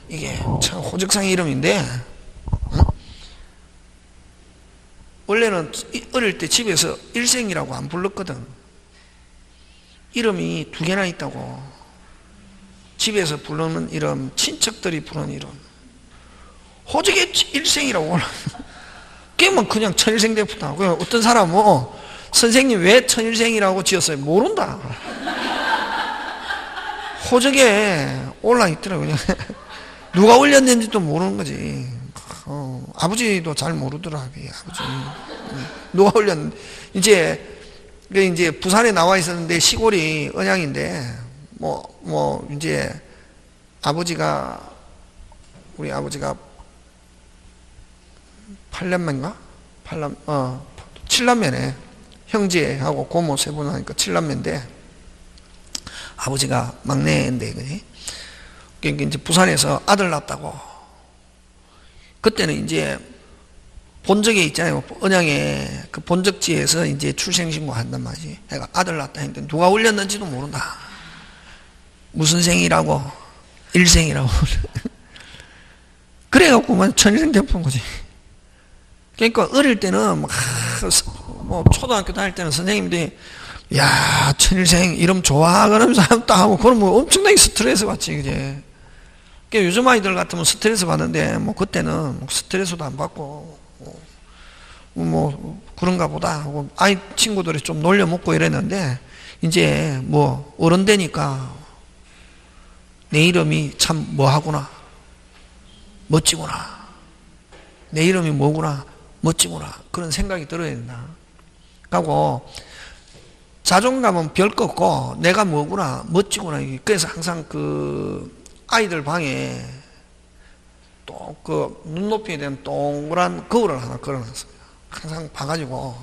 이게 참 호적상 이름인데, 원래는 어릴 때 집에서 일생이라고 안 불렀거든. 이름이 2개나 있다고. 집에서 부르는 이름, 친척들이 부르는 이름. 호적에 일생이라고 올라. 그게 그냥 천일생 대표다. 어떤 사람은 선생님 왜 천일생이라고 지었어요? 모른다. 호적에 올라 있더라고요. 누가 올렸는지도 모르는 거지. 아버지도 잘 모르더라. 아버지. 누가 올렸는지. 이제 부산에 나와 있었는데 시골이 언양인데 이제 우리 아버지가 8남매인가? 7남매네. 형제하고 고모 3분 하니까 7남매인데 아버지가 막내인데, 그지? 그러니까 이제 부산에서 아들 낳았다고. 그때는 이제 본적에 있잖아요. 언양에 그 본적지에서 이제 출생신고 한단 말이지. 그러니까 아들 낳았다 했는데 누가 올렸는지도 모른다. 무슨 생이라고? 일생이라고. 그래갖고만 천일생 대표인 거지. 그러니까 어릴 때는 뭐 초등학교 다닐 때는 선생님들이 야 천일생 이름 좋아 그러면 사람도 하고 그러면 엄청나게 스트레스 받지, 그제? 그러니까 요즘 아이들 같으면 스트레스 받는데 그때는 스트레스도 안 받고 그런가 보다 하고 아이 친구들이 좀 놀려먹고 이랬는데 이제 어른 되니까 내 이름이 참 뭐하구나, 멋지구나, 내 이름이 뭐구나, 멋지구나, 그런 생각이 들어야 된다. 하고 자존감은 별 거 없고 내가 뭐구나, 멋지구나. 그래서 항상 아이들 방에 또 눈높이에 대한 동그란 거울을 하나 걸어놨습니다. 항상 봐가지고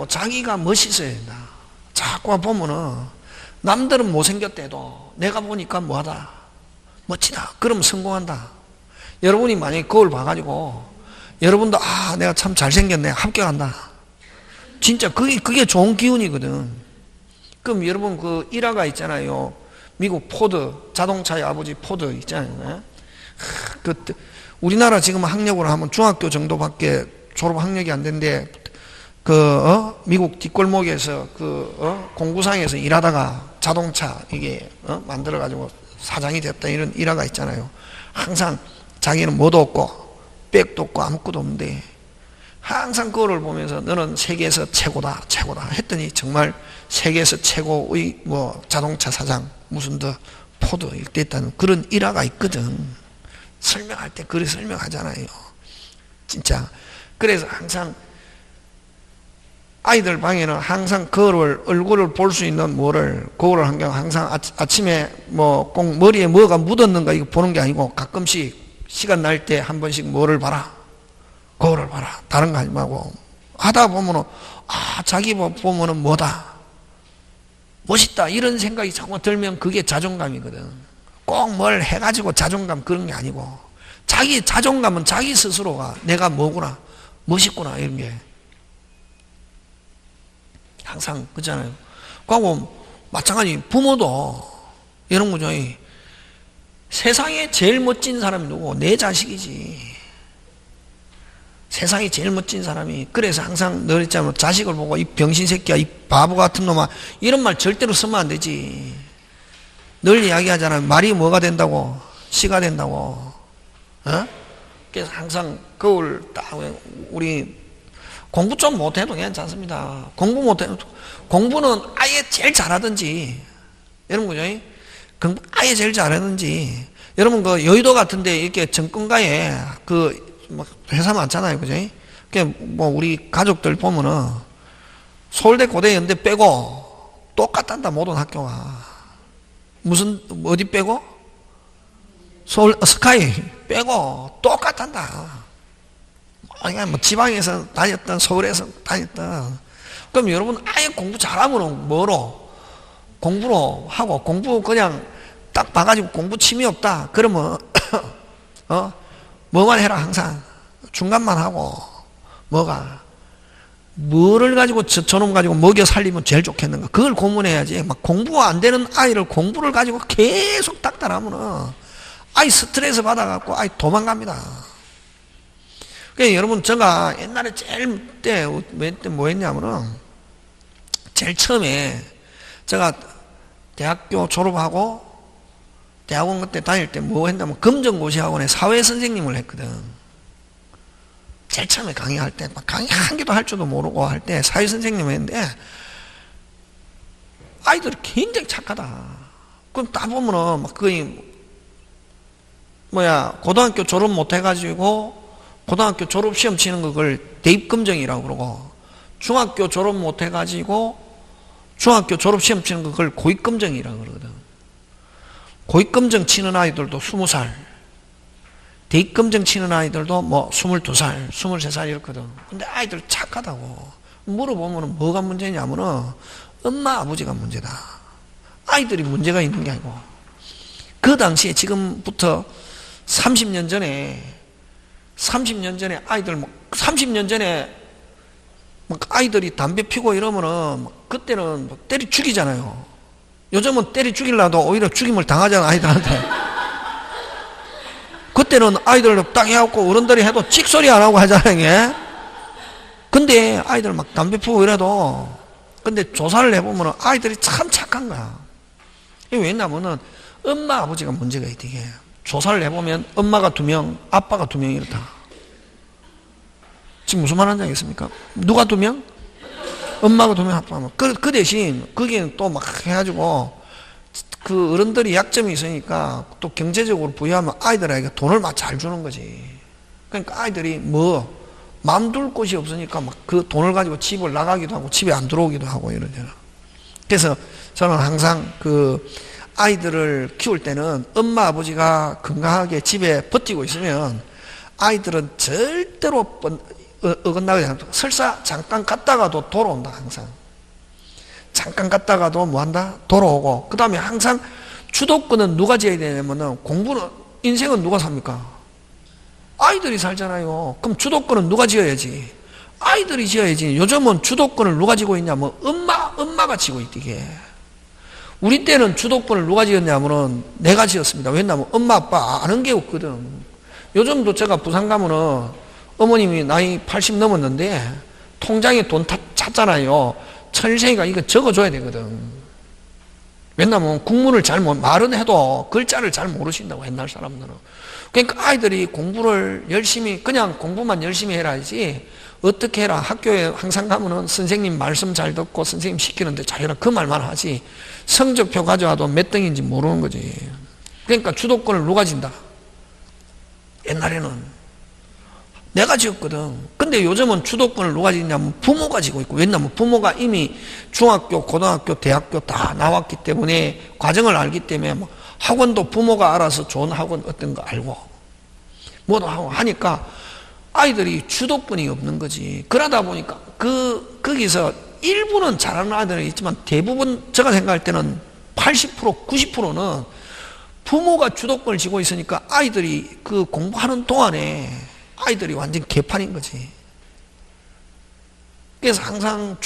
자기가 멋있어야 된다. 자꾸 보면은 남들은 못생겼대도 내가 보니까 뭐하다, 멋지다. 그러면 성공한다. 여러분이 만약에 거울 봐가지고 여러분도 내가 참 잘생겼네, 합격한다. 진짜 그게 좋은 기운이거든. 그럼 여러분 일화가 있잖아요. 미국 포드, 자동차의 아버지 포드 있잖아요. 우리나라 지금 학력으로 하면 중학교 정도밖에 졸업 학력이 안 된데 미국 뒷골목에서 공구상에서 일하다가 자동차 이게 만들어 가지고 사장이 됐다, 이런 일화가 있잖아요. 항상 자기는 뭐도 없고 백도 없고 아무것도 없는데 항상 그거를 보면서 너는 세계에서 최고다 했더니 정말 세계에서 최고의 자동차 사장 무슨 포드 이때 있다는 그런 일화가 있거든. 설명할 때 그래 설명하잖아요. 진짜. 그래서 항상 아이들 방에는 항상 얼굴을 볼 수 있는 거울을 항상 아침에 꼭 머리에 뭐가 묻었는가 이거 보는 게 아니고 가끔씩 시간 날 때 한 번씩 뭐를 봐라. 거울을 봐라. 다른 거 하지 말고. 하다 보면은, 자기 보면은 뭐다. 멋있다. 이런 생각이 자꾸 들면 그게 자존감이거든. 꼭 뭘 해가지고 자존감 그런 게 아니고. 자기 자존감은 자기 스스로가 내가 뭐구나. 멋있구나. 이런 게. 항상, 그렇잖아요. 그하고 마찬가지 부모도 이런 거죠. 세상에 제일 멋진 사람이 누구? 내 자식이지. 세상에 제일 멋진 사람이. 그래서 항상 늘 있잖아. 자식을 보고 이 병신 새끼야, 이 바보 같은 놈아, 이런 말 절대로 쓰면 안 되지. 늘 이야기하잖아. 말이 뭐가 된다고? 시가 된다고. 그래서 항상 그걸 딱 우리 공부 좀 못해도 괜찮습니다. 공부 못해도 공부는 아예 제일 잘하든지 이런 거죠. 공부 아예 제일 잘하든지. 여러분 그 여의도 같은데 이렇게 정권가에 그 회사 많잖아요, 그죠? 뭐 우리 가족들 보면은 서울대, 고대, 연대 빼고 똑같단다. 모든 학교가. 무슨 어디 빼고? 서울 스카이 빼고 똑같단다. 그러니까 뭐 지방에서 다녔던 서울에서 다녔던. 그럼 여러분 아예 공부 잘하면 뭐로? 공부로 하고 공부 그냥 딱 봐가지고 공부 취미 없다. 그러면 뭐만 해라. 항상 중간만 하고 뭐를 가지고 저놈 가지고 먹여 살리면 제일 좋겠는가. 그걸 고문해야지. 막 공부가 안 되는 아이를 공부를 가지고 계속 닥달하면은 아이 스트레스 받아갖고 아이 도망갑니다. 그러니까 여러분 제가 옛날에 제일 뭐 했냐면은 제일 처음에 제가 대학교 졸업하고 대학원 그때 다닐 때 뭐 했냐면 금정고시학원에 사회선생님을 했거든. 제일 처음에 강의할 때 막 강의 한 개도 할 줄도 모르고 할 때 사회선생님을 했는데 아이들이 굉장히 착하다. 그럼 딱 보면은 막 거의 고등학교 졸업 못 해가지고 고등학교 졸업 시험 치는 그걸 대입검정이라고 그러고, 중학교 졸업 못 해가지고 중학교 졸업 시험 치는 그걸 고입검정이라고 그러거든. 고입검정 치는 아이들도 20살, 대입검정 치는 아이들도 뭐 22살, 23살 이렇거든. 근데 아이들 착하다고. 물어보면 뭐가 문제냐면은 엄마 아버지가 문제다. 아이들이 문제가 있는 게 아니고. 그 당시에 지금부터 30년 전에 아이들 30년 전에 아이들이 담배 피고 이러면은 그때는 때려 죽이잖아요. 요즘은 때려 죽이려도 오히려 죽임을 당하잖아, 아이들한테. 그때는 아이들 딱 해갖고 어른들이 해도 찍소리 안 하고 하잖아요, 이게. 근데 아이들 막 담배 피고 이래도, 근데 조사를 해보면 아이들이 참 착한 거야. 이게 왜냐면은 엄마 아버지가 문제가 있대. 이게 조사를 해보면 엄마가 2명, 아빠가 2명 이렇다. 지금 무슨 말 하는지 알겠습니까? 누가 2명? 엄마가 2명, 아빠가 2명. 그 대신 거기는 또 막 해가지고 그 어른들이 약점이 있으니까 또 경제적으로 부여하면 아이들에게 돈을 막 잘 주는 거지. 그러니까 아이들이 마음 둘 곳이 없으니까 막 그 돈을 가지고 집을 나가기도 하고 집에 안 들어오기도 하고 이러잖아. 그래서 저는 항상 그 아이들을 키울 때는 엄마 아버지가 건강하게 집에 버티고 있으면 아이들은 절대로 어긋나지 않고, 설사 잠깐 갔다가도 돌아온다. 항상 잠깐 갔다가도 뭐한다? 돌아오고. 그 다음에 항상 주도권은 누가 지어야 되냐면은, 공부는, 인생은 누가 삽니까? 아이들이 살잖아요. 그럼 주도권은 누가 지어야지? 아이들이 지어야지. 요즘은 주도권을 누가 지고 있냐면 엄마가 지고 있대. 이게 우리 때는 주도권을 누가 지었냐면은 내가 지었습니다. 왜냐면 엄마 아빠 아는 게 없거든. 요즘도 제가 부산 가면은 어머님이 나이 80 넘었는데 통장에 돈 찼잖아요. 천생이가 이거 적어줘야 되거든. 왜냐면 국문을 말은 해도 글자를 잘 모르신다고, 옛날 사람들은. 그러니까 아이들이 공부를 열심히, 그냥 공부만 열심히 해라 하지, 어떻게 해라. 학교에 항상 가면은 선생님 말씀 잘 듣고 선생님 시키는데 잘해라. 그 말만 하지, 성적표 가져와도 몇 등인지 모르는 거지. 그러니까 주도권을 누가 진다? 옛날에는 내가 지었거든. 근데 요즘은 주도권을 누가 지냐면 부모가 지고 있고. 왜냐면 부모가 이미 중학교, 고등학교, 대학교 다 나왔기 때문에, 과정을 알기 때문에 뭐 학원도 부모가 알아서 좋은 학원 어떤 거 알고 뭐도 하고 하니까 아이들이 주도권이 없는 거지. 그러다 보니까 거기서 일부는 잘하는 아이들은 있지만 대부분 제가 생각할 때는 80%, 90%는 부모가 주도권을 쥐고 있으니까 아이들이 그 공부하는 동안에 아이들이 완전 개판인 거지. 그래서 항상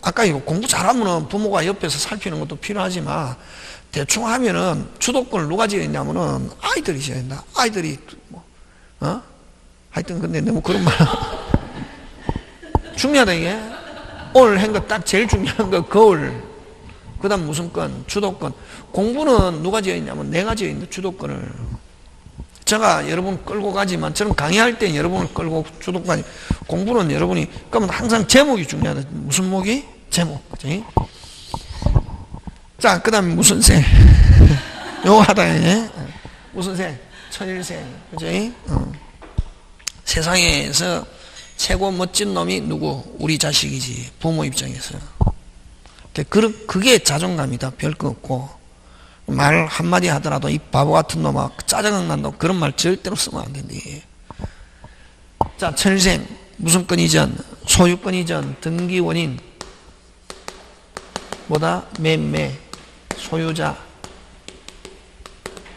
아까 이거 공부 잘하면은 부모가 옆에서 살피는 것도 필요하지만 대충 하면은 주도권을 누가 쥐어야 되냐면은 아이들이 쥐어야 된다. 아이들이 하여튼 근데 너무 그런 말 중요하다 이게. 오늘 한 거 딱 제일 중요한 거 거울. 그 다음 무슨 건? 주도권. 공부는 누가 쥐어 있냐면 내가 쥐어 있는 주도권을. 제가 여러분 끌고 가지만 저는 강의할 때 여러분을 끌고 주도권. 공부는 여러분이. 그러면 항상 제목이 중요하다. 무슨 목이? 제목. 그치? 자, 그 다음에 무슨 생? 요거 하다, 예? 무슨 생? 천일생. 그치? 세상에서 최고 멋진 놈이 누구? 우리 자식이지. 부모 입장에서. 그게 자존감이다. 별거 없고. 말 한마디 하더라도 이 바보 같은 놈아 짜증 난다고 그런 말 절대로 쓰면 안 된대. 자, 천일생. 무슨 건 이전? 소유권 이전. 등기 원인. 뭐다? 매매. 소유자.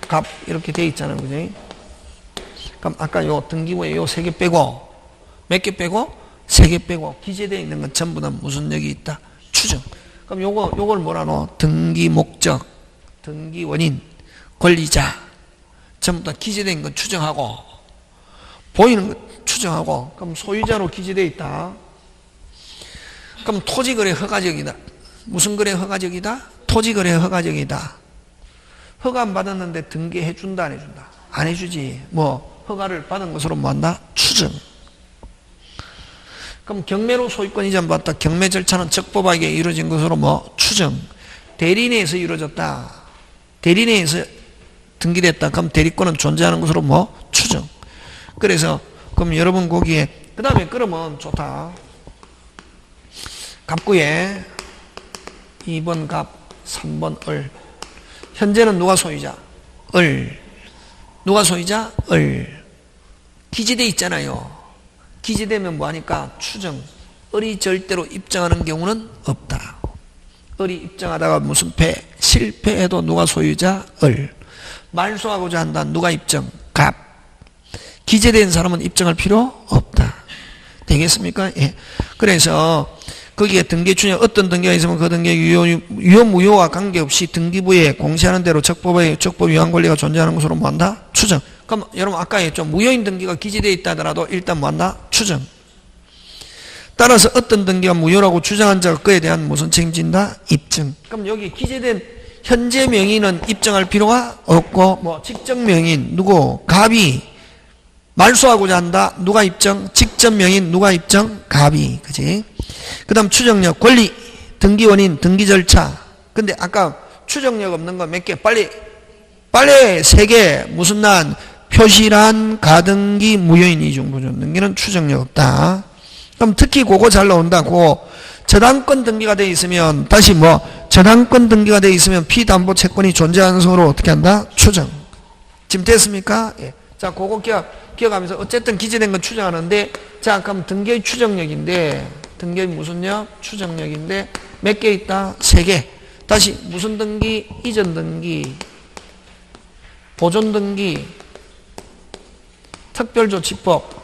갑. 이렇게 돼 있잖아. 그지? 그럼 아까 요 등기부에 요 3개 빼고 몇 개 빼고? 3개 빼고 기재되어 있는 건 전부 다 무슨 역이 있다? 추정. 그럼 요걸 뭐라 노? 등기 목적, 등기 원인, 권리자. 전부 다 기재되어 있는 건 추정하고 보이는 건 추정하고. 그럼 소유자로 기재되어 있다. 그럼 토지거래 허가적이다. 무슨 거래 허가적이다? 토지거래 허가적이다. 허가 안 받았는데 등기해 준다 안 해준다? 안 해주지. 뭐 허가를 받은 것으로 뭐 한다? 추정. 그럼 경매로 소유권 이전 받았다. 경매 절차는 적법하게 이루어진 것으로 뭐 추정. 대리인에서 이루어졌다. 대리인에서 등기됐다. 그럼 대리권은 존재하는 것으로 뭐 추정. 그래서 그럼 여러분 거기에 그 다음에 그러면 좋다. 갑구에 2번 갑, 3번 을. 현재는 누가 소유자? 을. 누가 소유자? 을. 기재돼 있잖아요. 기재되면 뭐하니까? 추정. 을이 절대로 입증하는 경우는 없다. 을이 입증하다가 무슨 패? 실패해도 누가 소유자? 을. 말소하고자 한다. 누가 입증? 갑. 기재된 사람은 입증할 필요 없다. 되겠습니까? 예. 그래서 거기에 등기 추정, 어떤 등기가 있으면 그 등기 유효 무효와 관계없이 등기부에 공시하는 대로 적법 위반 권리가 존재하는 것으로 뭐한다? 추정. 그럼 여러분 아까 했죠. 무효인 등기가 기재되어 있다 하더라도 일단 뭐한다? 추정. 따라서 어떤 등기가 무효라고 주장한 자가 그에 대한 무슨 책임진다? 입증. 그럼 여기 기재된 현재 명의는 입증할 필요가 없고 뭐 직접 명의인 누구? 갑이 말소하고자 한다. 누가 입증? 직접 명의인 누가 입증? 갑이. 그지? 그 다음 추정력, 권리, 등기 원인, 등기 절차. 근데 아까 추정력 없는 거 몇 개? 빨리 3개. 무슨 난? 표시란, 가등기, 무효인 이중부정 등기는 추정력 없다. 그럼 특히 그거 잘 나온다고. 저당권 등기가 돼 있으면 다시 뭐 저당권 등기가 돼 있으면 피담보 채권이 존재하는 속으로 어떻게 한다? 추정. 지금 됐습니까? 예. 자, 그거 기억하면서 어쨌든 기재된 건 추정하는데, 자, 그럼 등기의 추정력인데, 등기의 무슨 력? 추정력인데 몇 개 있다? 3개. 다시 무슨 등기? 이전 등기, 보존 등기, 특별조치법.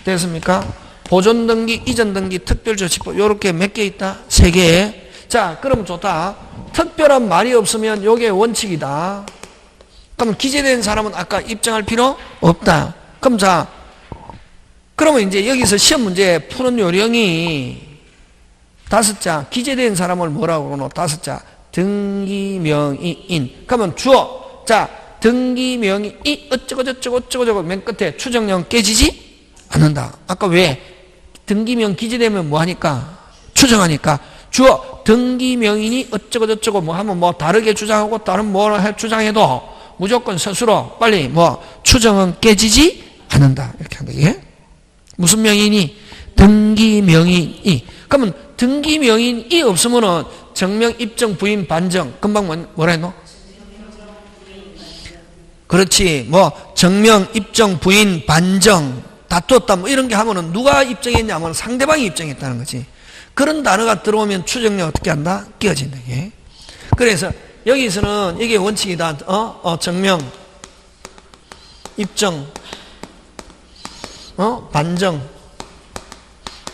됐습니까? 보존 등기, 이전 등기, 특별조치법. 요렇게 몇 개 있다? 3개. 자, 그럼 좋다. 특별한 말이 없으면 요게 원칙이다. 그럼 기재된 사람은 아까 입증할 필요 없다. 그럼 자, 그러면 이제 여기서 시험 문제 푸는 요령이 5자, 기재된 사람을 뭐라고 그러노? 5자, 등기명의인. 그러면 주어. 자, 등기명의이 어쩌고저쩌고 맨 끝에 추정령 깨지지 않는다. 아까 왜? 등기명 기재되면 뭐 하니까? 추정하니까. 주어, 등기명인이 어쩌고저쩌고 뭐 하면 뭐 다르게 주장하고 다른 뭐 주장해도 무조건 스스로 빨리 뭐 추정은 깨지지 않는다. 이렇게 한다. 예? 무슨 명인이? 등기명인이. 그러면 등기명인이 없으면은 정명, 입증, 부인, 반정. 금방 뭐라 했노? 그렇지. 뭐 정명, 입정, 부인, 반정 다투었다 뭐 이런 게 하면은 누가 입정했냐면 상대방이 입정했다는 거지. 그런 단어가 들어오면 추정력 어떻게 한다? 끼어진다. 예? 그래서 여기서는 이게 원칙이다. 정명, 입정, 반정,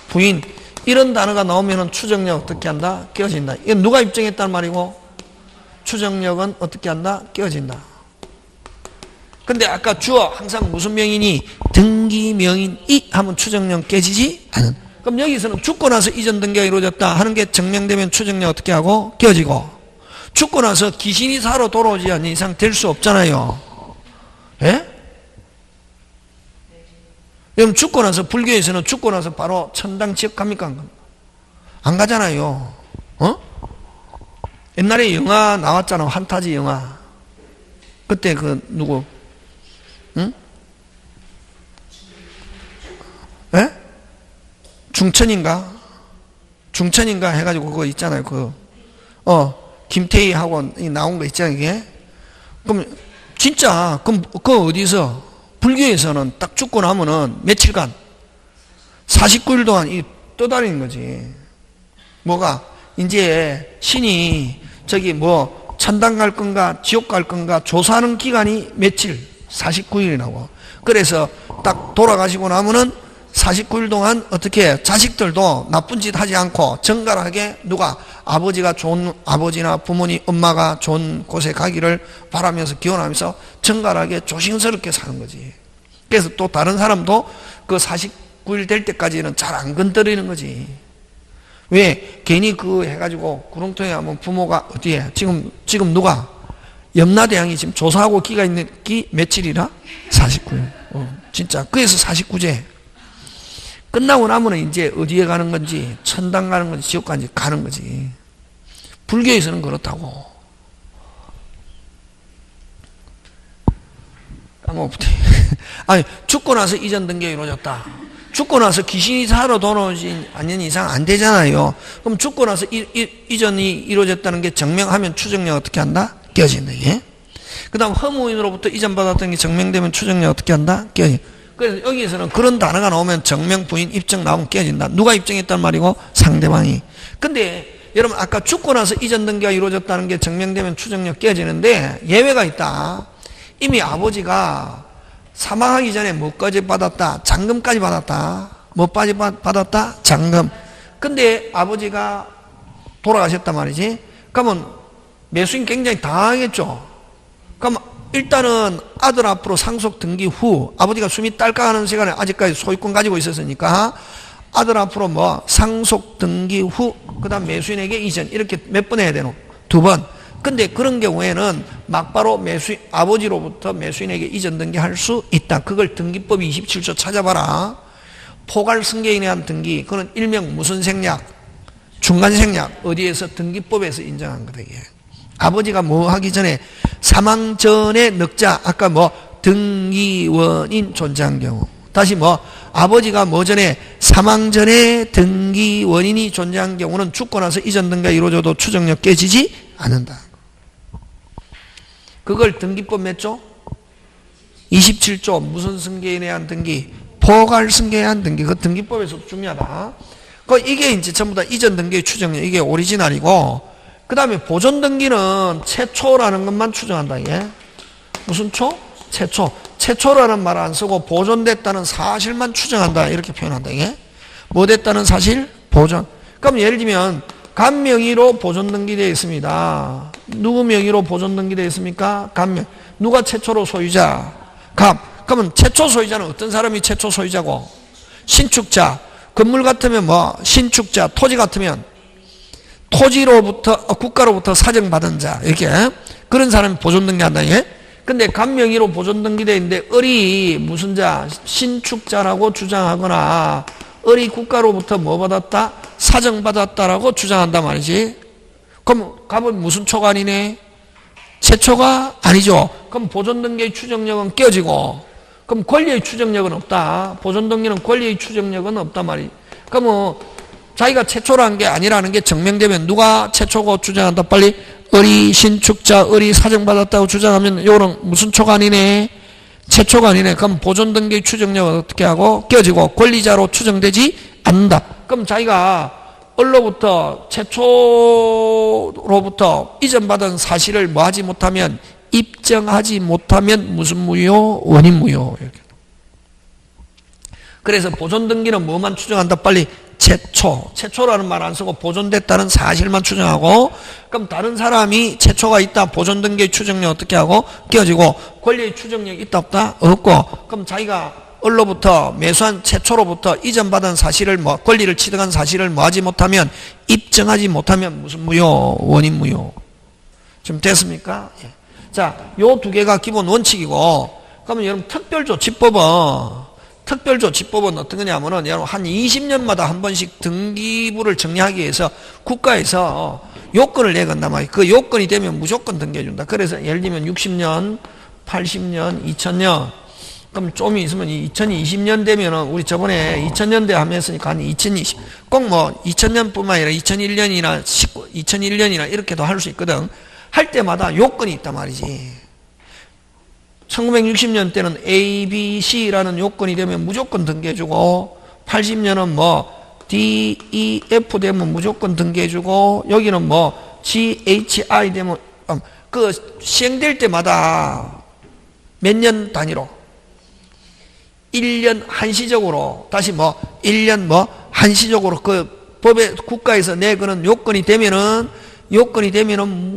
부인 이런 단어가 나오면은 추정력 어떻게 한다? 끼어진다. 이건 누가 입정했단 말이고 추정력은 어떻게 한다? 끼어진다. 근데 아까 주어 항상 무슨 명인이 등기명인이 하면 추정력 깨지지 않은. 그럼 여기서는 죽고 나서 이전 등기가 이루어졌다 하는 게 증명되면 추정력 어떻게 하고? 깨지고. 죽고 나서 귀신이 사러 돌아오지 않는 이상 될 수 없잖아요. 예? 그럼 죽고 나서 불교에서는 죽고 나서 바로 천당 지옥 갑니까? 안 가잖아요. 옛날에 영화 나왔잖아. 환타지 영화. 그때 그 누구? 응? 예? 중천인가 해가지고 그거 있잖아요. 김태희하고 나온 거 있잖아요, 이게. 그럼 진짜 그 어디서 불교에서는 딱 죽고 나면은 며칠간 49일 동안 떠다니는 거지. 뭐가 이제 신이 저기 뭐 천당 갈 건가 지옥 갈 건가 조사하는 기간이 며칠 49일이라고. 그래서 딱 돌아가시고 나면은 49일 동안 어떻게 자식들도 나쁜 짓 하지 않고 정갈하게 누가 아버지가 좋은 아버지나 부모님 엄마가 좋은 곳에 가기를 바라면서 기원하면서 정갈하게 조심스럽게 사는 거지. 그래서 또 다른 사람도 그 49일 될 때까지는 잘 안 건드리는 거지. 왜? 괜히 그 해가지고 구렁텅이 하면 부모가 어디에 지금 누가 염라대왕이 지금 조사하고 기가 있는 기 며칠이라? 49일. 진짜 그래서 49제. 끝나고 나면 이제 어디에 가는 건지 천당 가는 건지 지옥 가는 건지 가는 거지. 불교에서는 그렇다고. 까먹었지. 아니 죽고 나서 이전 등기가 이루어졌다. 죽고 나서 귀신이 사러 돌아오지 않는 이상 안 되잖아요. 그럼 죽고 나서 이전이 이루어졌다는 게 증명하면 추정력 어떻게 한다? 깨어진다. 예? 그 다음 허무인으로부터 이전받았던 게 증명되면 추정력 어떻게 한다? 깨어진다. 그래서 여기에서는 그런 단어가 나오면 정명, 부인, 입정 나오면 깨어진다. 누가 입정했단 말이고? 상대방이. 근데 여러분 아까 죽고 나서 이전 등기가 이루어졌다는 게 증명되면 추정력 깨어지는데 예외가 있다. 이미 아버지가 사망하기 전에 뭐까지 받았다? 잔금까지 받았다. 뭐까지 받았다? 잔금. 근데 아버지가 돌아가셨단 말이지. 그러면 매수인 굉장히 당하겠죠. 그럼 일단은 아들 앞으로 상속 등기 후 아버지가 숨이 딸깍하는 시간에 아직까지 소유권 가지고 있었으니까 아들 앞으로 뭐 상속 등기 후 그 다음 매수인에게 이전 이렇게 몇 번 해야 되노? 2번. 근데 그런 경우에는 막바로 아버지로부터 매수인에게 이전 등기할 수 있다. 그걸 등기법 27조 찾아봐라. 포괄승계인에 대한 등기. 그건 일명 무슨 생략? 중간생략. 어디에서? 등기법에서 인정한 거다. 이게. 아버지가 뭐 하기 전에 사망 전에 넉자. 아까 뭐 등기원인 존재한 경우. 다시 뭐 아버지가 뭐 전에 사망 전에 등기원인이 존재한 경우는 죽고 나서 이전 등기가 이루어져도 추정력 깨지지 않는다. 그걸 등기법 몇 조? 27조. 무슨 승계인에 대한 등기? 포괄 승계에 대한 등기. 그 등기법에서 중요하다. 이게 이제 전부 다 이전 등기의 추정력. 이게 오리지널이고, 그 다음에 보존 등기는 최초라는 것만 추정한다. 이게. 무슨 초? 최초. 최초라는 말 안 쓰고 보존됐다는 사실만 추정한다. 이렇게 표현한다. 이게. 뭐 됐다는 사실? 보존. 그럼 예를 들면, 간 명의로 보존 등기되어 있습니다. 누구 명의로 보존 등기되어 있습니까? 간 명. 누가 최초로 소유자? 갑. 그러면 최초 소유자는 어떤 사람이 최초 소유자고? 신축자. 건물 같으면 뭐? 신축자. 토지 같으면 토지로부터 국가로부터 사정받은 자. 이렇게 그런 사람이 보존 등기한다. 예? 근데 간 명의로 보존 등기되어 있는데 을이 무슨 자? 신축자라고 주장하거나 을이 국가로부터 뭐 받았다? 사정받았다라고 주장한단 말이지. 그럼 갑은 무슨 초가 아니네? 최초가 아니죠. 그럼 보존등기의 추정력은 깨어지고, 그럼 권리의 추정력은 없다. 보존등기는 권리의 추정력은 없단 말이지. 그럼 자기가 최초라는 게 아니라는 게 증명되면 누가 최초고 주장한다? 빨리 을이 신축자, 을이 사정받았다고 주장하면 이거는 무슨 초관이네? 최초관이네. 그럼 보존등기 추정력은 어떻게 하고? 깨지고 권리자로 추정되지 않는다. 그럼 자기가 을로부터 최초로부터 이전받은 사실을 뭐하지 못하면, 입증하지 못하면 무슨 무효? 원인 무효. 이렇게. 그래서 보존등기는 뭐만 추정한다? 빨리 최초라는 말 안 쓰고 보존됐다는 사실만 추정하고, 그럼 다른 사람이 최초가 있다, 보존등기의 추정력 어떻게 하고? 깨어지고 권리의 추정력이 있다 없다? 없고, 그럼 자기가 을로부터 매수한 최초로부터 이전받은 사실을 권리를 취득한 사실을 뭐하지 못하면, 입증하지 못하면 무슨 무효? 원인 무효. 지금 됐습니까? 예. 자, 요 두 개가 기본 원칙이고, 그러면 여러분 특별조치법은 어떤 거냐면은, 여러분 한 20년마다 한 번씩 등기부를 정리하기 위해서 국가에서 요건을 내건단 말이에요. 그 요건이 되면 무조건 등기해준다. 그래서 예를 들면 60년, 80년, 2000년, 그럼 좀 있으면 2020년 되면은, 우리 저번에 2000년대 하면서니까 한 2020, 꼭 뭐 2000년뿐만 아니라 2001년이나 2001년이나 이렇게도 할 수 있거든. 할 때마다 요건이 있단 말이지. 1960년 때는 A, B, C라는 요건이 되면 무조건 등기해주고, 80년은 뭐 D, E, F 되면 무조건 등기해주고, 여기는 뭐 G, H, I 되면 그 시행될 때마다 몇 년 단위로 1년 한시적으로, 다시 뭐 1년 뭐 한시적으로 그 법에 국가에서 내거는 요건이 되면은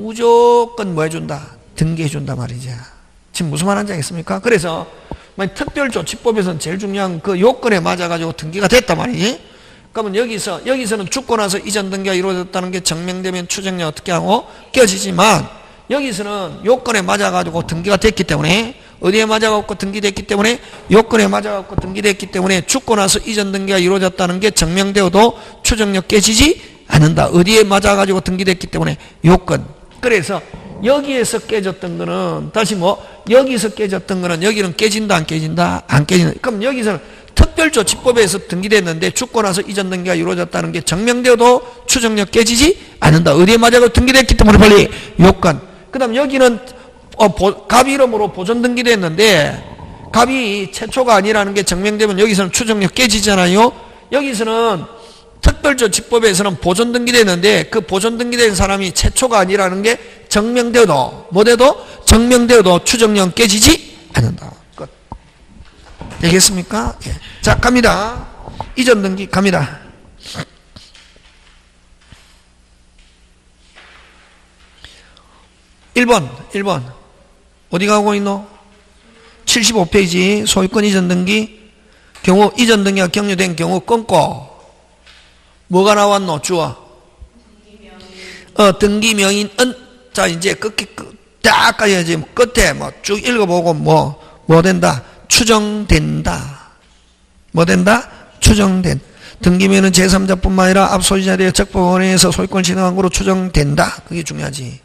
무조건 뭐 해준다? 등기해준다 말이죠. 지금 무슨 말 하는지 알겠습니까? 그래서 특별조치법에서는 제일 중요한 그 요건에 맞아가지고 등기가 됐단 말이지. 그러면 여기서는 죽고 나서 이전 등기가 이루어졌다는 게 증명되면 추정력 어떻게 하고? 깨지지만, 여기서는 요건에 맞아가지고 등기가 됐기 때문에, 어디에 맞아갖고 등기됐기 때문에, 요건에 맞아갖고 등기됐기 때문에 죽고 나서 이전 등기가 이루어졌다는 게 증명되어도 추정력 깨지지 않는다. 어디에 맞아가지고 등기됐기 때문에? 요건. 그래서 여기에서 깨졌던 거는, 다시 뭐 여기서 깨졌던 거는 여기는 깨진다 안 깨진다? 안 깨진다. 그럼 여기서는 특별조치법에서 등기됐는데 죽고 나서 이전 등기가 이루어졌다는 게 증명되어도 추정력 깨지지 않는다. 어디에 맞아가지고 등기됐기 때문에 빨리 요건. 그 다음 여기는 갑 이름으로 보존 등기됐는데 갑이 최초가 아니라는 게 증명되면 여기서는 추정력 깨지잖아요. 여기서는 특별조치법에서는 보존 등기됐는데 그 보존 등기된 사람이 최초가 아니라는 게 증명되어도, 뭐돼도 증명되어도 추정력 깨지지 않는다. 끝. 되겠습니까? 예. 자, 갑니다. 이전 등기 갑니다. (1번) 어디 가고 있노? 75페이지 소유권 이전 등기 경우, 이전 등기가 격려된 경우 끊고 뭐가 나왔노? 주어 등기 명인은, 자 이제 딱까지 지금 끝에 뭐 쭉 읽어보고 뭐 된다? 추정된다. 뭐 된다? 추정된. 등기명은 제3자뿐만 아니라 앞 소유자에 대해 적법원에서 소유권 진행한 거로 추정된다. 그게 중요하지.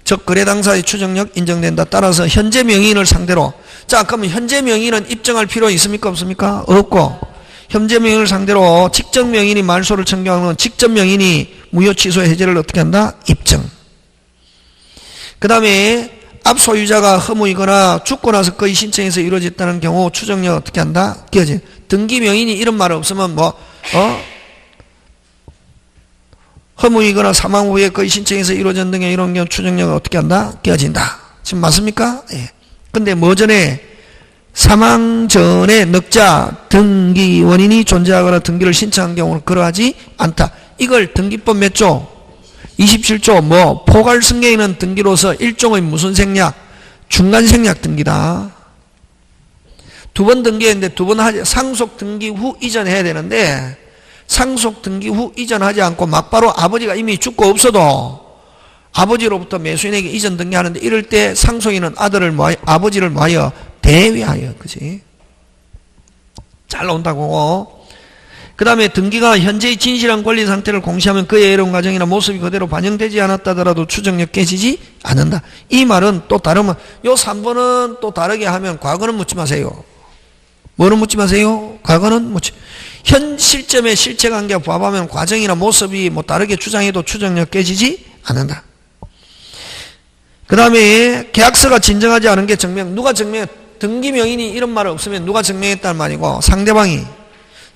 즉 거래 당사의 추정력 인정된다. 따라서 현재 명인을 상대로, 자 그러면 현재 명인은 입증할 필요 있습니까 없습니까? 없고, 현재 명인을 상대로 직접 명인이 말소를 청구하는 직접 명인이 무효 취소 해제를 어떻게 한다? 입증. 그 다음에 앞 소유자가 허무이거나 죽고 나서 거의 신청에서 이루어졌다는 경우 추정력 어떻게 한다? 깨어진. 등기 명인이 이런 말 없으면 허무이거나 사망 후에 거의 신청에서 이루어진 등의 이런 경우 추정력을 어떻게 한다? 깨어진다. 지금 맞습니까? 예. 근데 뭐 전에, 사망 전에 넉자 등기 원인이 존재하거나 등기를 신청한 경우는 그러하지 않다. 이걸 등기법 몇 조? 27조 포괄 승계에 있는 등기로서 일종의 무슨 생략? 중간 생략 등기다. 두 번 등기했는데 두 번 상속 등기 후 이전해야 되는데, 상속 등기 후 이전하지 않고 막바로 아버지가 이미 죽고 없어도 아버지로부터 매수인에게 이전 등기하는데, 이럴 때 상속인은 아버지를 뭐하여? 대위하여. 그지? 잘 나온다고. 그 다음에 등기가 현재의 진실한 권리 상태를 공시하면 그의 애로운 과정이나 모습이 그대로 반영되지 않았다더라도 추정력 깨지지 않는다. 이 말은 또 다르면, 요 3번은 또 다르게 하면 과거는 묻지 마세요. 뭐는 묻지 마세요? 과거는 묻지. 현 실점의 실체관계와 부합하면 과정이나 모습이 다르게 주장해도 추정력 깨지지 않는다. 그 다음에 계약서가 진정하지 않은 게 증명. 누가 증명? 등기명인이 이런 말 없으면 누가 증명했다는 말이고 상대방이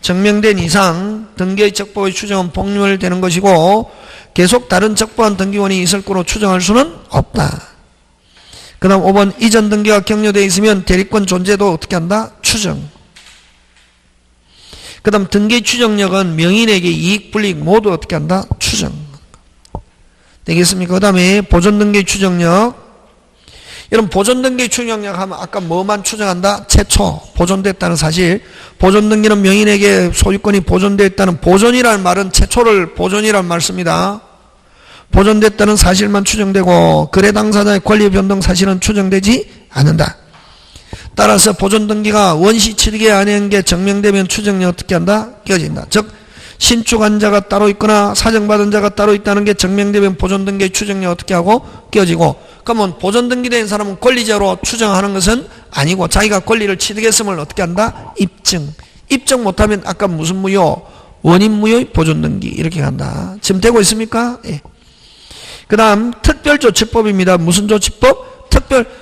증명된 이상 등기의 적법의 추정은 복렬되는 것이고 계속 다른 적법한 등기원이 있을 거로 추정할 수는 없다. 그 다음 5번 이전 등기가 격려되어 있으면 대리권 존재도 어떻게 한다? 추정. 그 다음 등기 추정력은 명인에게 이익 불이익 모두 어떻게 한다? 추정. 되겠습니까? 그 다음에 보존등기 추정력. 이런 보존등기 추정력 하면 아까 뭐만 추정한다? 최초 보존됐다는 사실. 보존등기는 명인에게 소유권이 보존됐다는 보존이라는 말은 최초를 보존이라는 말 씁니다. 보존됐다는 사실만 추정되고 거래 당사자의 권리 변동 사실은 추정되지 않는다. 따라서 보존등기가 원시 7개 안에 게 증명되면 추정력 어떻게 한다? 깨어진다. 즉 신축한 자가 따로 있거나 사정받은 자가 따로 있다는 게 증명되면 보존등기의 추정력 어떻게 하고 깨어지고, 그러면 보존등기된 사람은 권리자로 추정하는 것은 아니고 자기가 권리를 취득했음을 어떻게 한다? 입증. 입증 못하면 아까 무슨 무효? 원인 무효의 보존등기 이렇게 간다. 지금 되고 있습니까? 예. 그 다음 특별조치법입니다. 무슨 조치법?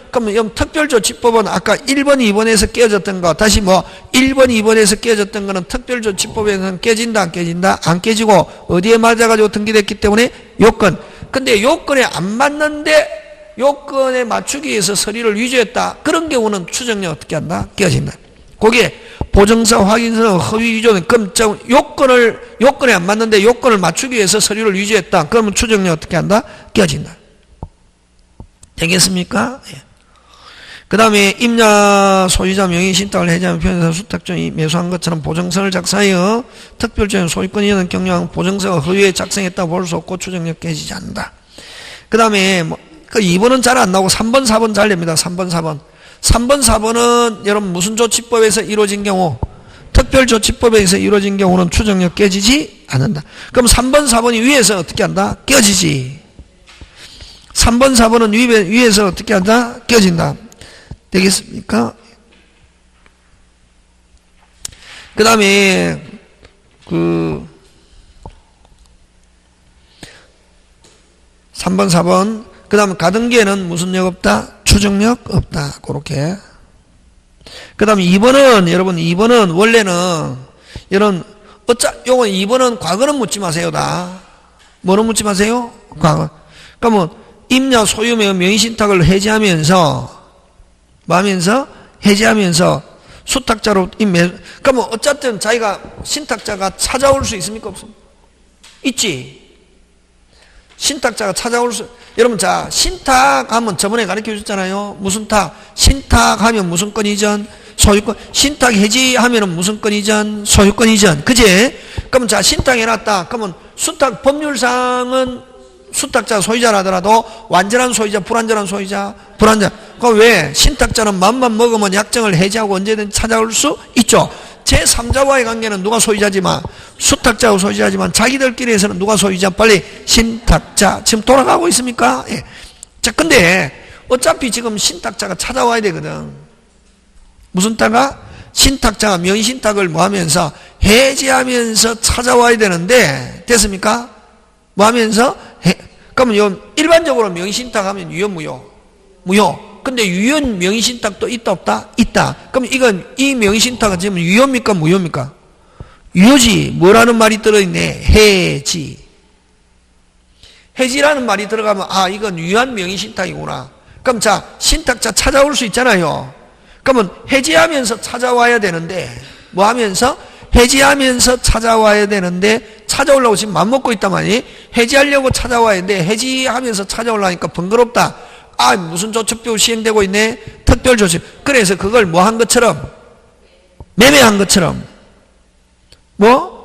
그러면 특별조치법은 아까 1번, 2번에서 깨어졌던 거, 다시 1번, 2번에서 깨어졌던 거는 특별조치법에서는 깨진다, 안 깨진다? 안 깨지고, 어디에 맞아가지고 등기됐기 때문에 요건. 근데 요건에 안 맞는데, 요건에 맞추기 위해서 서류를 위조했다. 그런 경우는 추정력 어떻게 한다? 깨어진다. 거기에 보증서, 확인서, 허위 위조는, 그럼 요건에 안 맞는데 요건을 맞추기 위해서 서류를 위조했다. 그러면 추정력 어떻게 한다? 깨어진다. 되겠습니까? 예. 그 다음에 임야 소유자 명의신탁을 해지하면 편의사 수탁정이 매수한 것처럼 보증서를 작성하여 특별적인 소유권 이전을 격려한 보증서가 허위에 작성했다 볼 수 없고 추정력 깨지지 않는다. 그 다음에 그 2번은 잘 안 나오고 3번, 4번 잘 냅니다. 3번, 4번. 3번, 4번은 여러분 무슨 조치법에서 이루어진 경우, 특별조치법에서 이루어진 경우는 추정력 깨지지 않는다. 그럼 3번, 4번이 위에서 어떻게 한다? 깨지지. 3번, 4번은 위에서 어떻게 한다? 깨진다. 되겠습니까? 그 다음에, 3번, 4번. 그 다음에 가등기에는 무슨 력 없다? 추정력 없다. 그렇게. 그 다음에 2번은, 여러분, 2번은 원래는, 요건 2번은 과거는 묻지 마세요, 다. 뭐는 묻지 마세요? 과거. 그러면, 임야 소유명 명의신탁을 해지하면서 해지하면서 수탁자로 그러면 어쨌든 자기가 신탁자가 찾아올 수 있습니까? 없습니까? 있지. 신탁자가 찾아올 수. 여러분 자 신탁하면 저번에 가르쳐 줬잖아요. 무슨 탁? 신탁하면 무슨 건 이전? 소유권. 신탁 해지하면 무슨 건 이전? 소유권 이전. 그제? 그러면 자 신탁 해놨다. 그러면 수탁 법률상은 수탁자 소유자라 하더라도 완전한 소유자, 불완전한 소유자, 불완전. 그럼 왜? 신탁자는 맘만 먹으면 약정을 해지하고 언제든 찾아올 수 있죠. 제3자와의 관계는 누가 소유자지만, 수탁자하고 소유자지만 자기들끼리에서는 누가 소유자? 빨리 신탁자. 지금 돌아가고 있습니까? 예. 자, 근데 어차피 지금 신탁자가 찾아와야 되거든. 무슨 타가? 신탁자가 명의신탁을 뭐 하면서 해지하면서 찾아와야 되는데 됐습니까? 뭐 하면서 그러면 일반적으로 명의신탁 하면 유효 무효? 무효. 근데 유효 명의신탁도 있다 없다? 있다. 그럼 이 명의신탁은 지금 유효입니까 무효입니까? 유효지. 뭐라는 말이 들어있네? 해지. 해지라는 말이 들어가면 이건 유효한 명의신탁이구나. 그럼 자 신탁자 찾아올 수 있잖아요. 그러면 해지하면서 찾아와야 되는데 뭐 하면서? 해지하면서 찾아와야 되는데 찾아오려고 지금 맘먹고 있단 말이에요. 해지하려고 찾아와야 되는데 해지하면서 찾아오려니까 번거롭다. 무슨 조치법 시행되고 있네? 특별조치. 그래서 그걸 뭐 한 것처럼? 매매한 것처럼.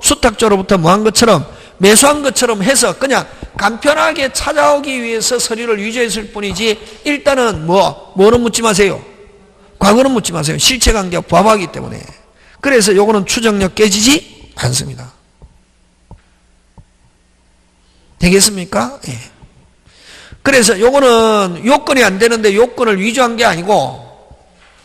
수탁자로부터 뭐 한 것처럼? 매수한 것처럼 해서 그냥 간편하게 찾아오기 위해서 서류를 위조했을 뿐이지 일단은 뭐는 묻지 마세요. 과거는 묻지 마세요. 실체관계가 부합하기 때문에. 그래서 요거는 추정력 깨지지 않습니다. 되겠습니까? 예. 그래서 요거는 요건이 안 되는데 요건을 위조한 게 아니고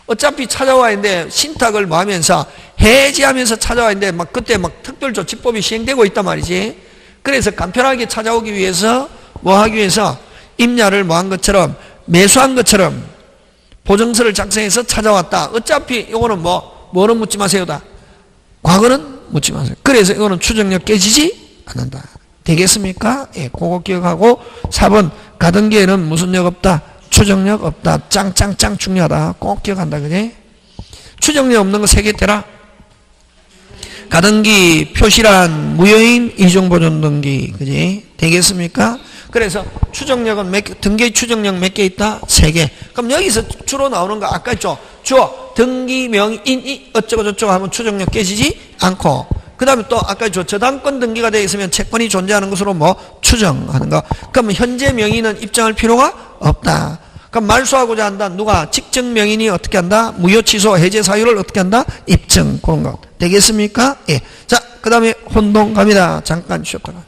어차피 찾아와야 하는데 신탁을 뭐 하면서 해지하면서 찾아와야 하는데 그때 특별조치법이 시행되고 있단 말이지. 그래서 간편하게 찾아오기 위해서 뭐 하기 위해서 임야를 뭐 한 것처럼 매수한 것처럼 보증서를 작성해서 찾아왔다. 어차피 이거는 뭐는 묻지 마세요다. 과거는 묻지 마세요. 그래서 이거는 추정력 깨지지 않는다. 되겠습니까? 예, 그거 기억하고 4번 가등기에는 무슨 력 없다? 추정력 없다. 짱짱짱 중요하다. 꼭 기억한다. 그지? 추정력 없는 거 3개 떼라. 가등기, 표시란, 무효인, 이중보존등기. 그지? 되겠습니까? 그래서 추정력은 등기의 추정력 몇 개 있다? 3개. 그럼 여기서 주로 나오는 거 아까 있죠? 주어, 등기, 명인이 어쩌고 저쩌고 하면 추정력 깨지지 않고, 그 다음에 또 아까 있죠? 저당권 등기가 되어 있으면 채권이 존재하는 것으로 추정하는 거. 그러면 현재 명의는 입증할 필요가 없다. 그럼 말소하고자 한다. 누가? 직접 명인이 어떻게 한다? 무효 취소, 해제 사유를 어떻게 한다? 입증. 그런 거. 되겠습니까? 예. 자, 그 다음에 혼동 갑니다. 잠깐 쉬었다가.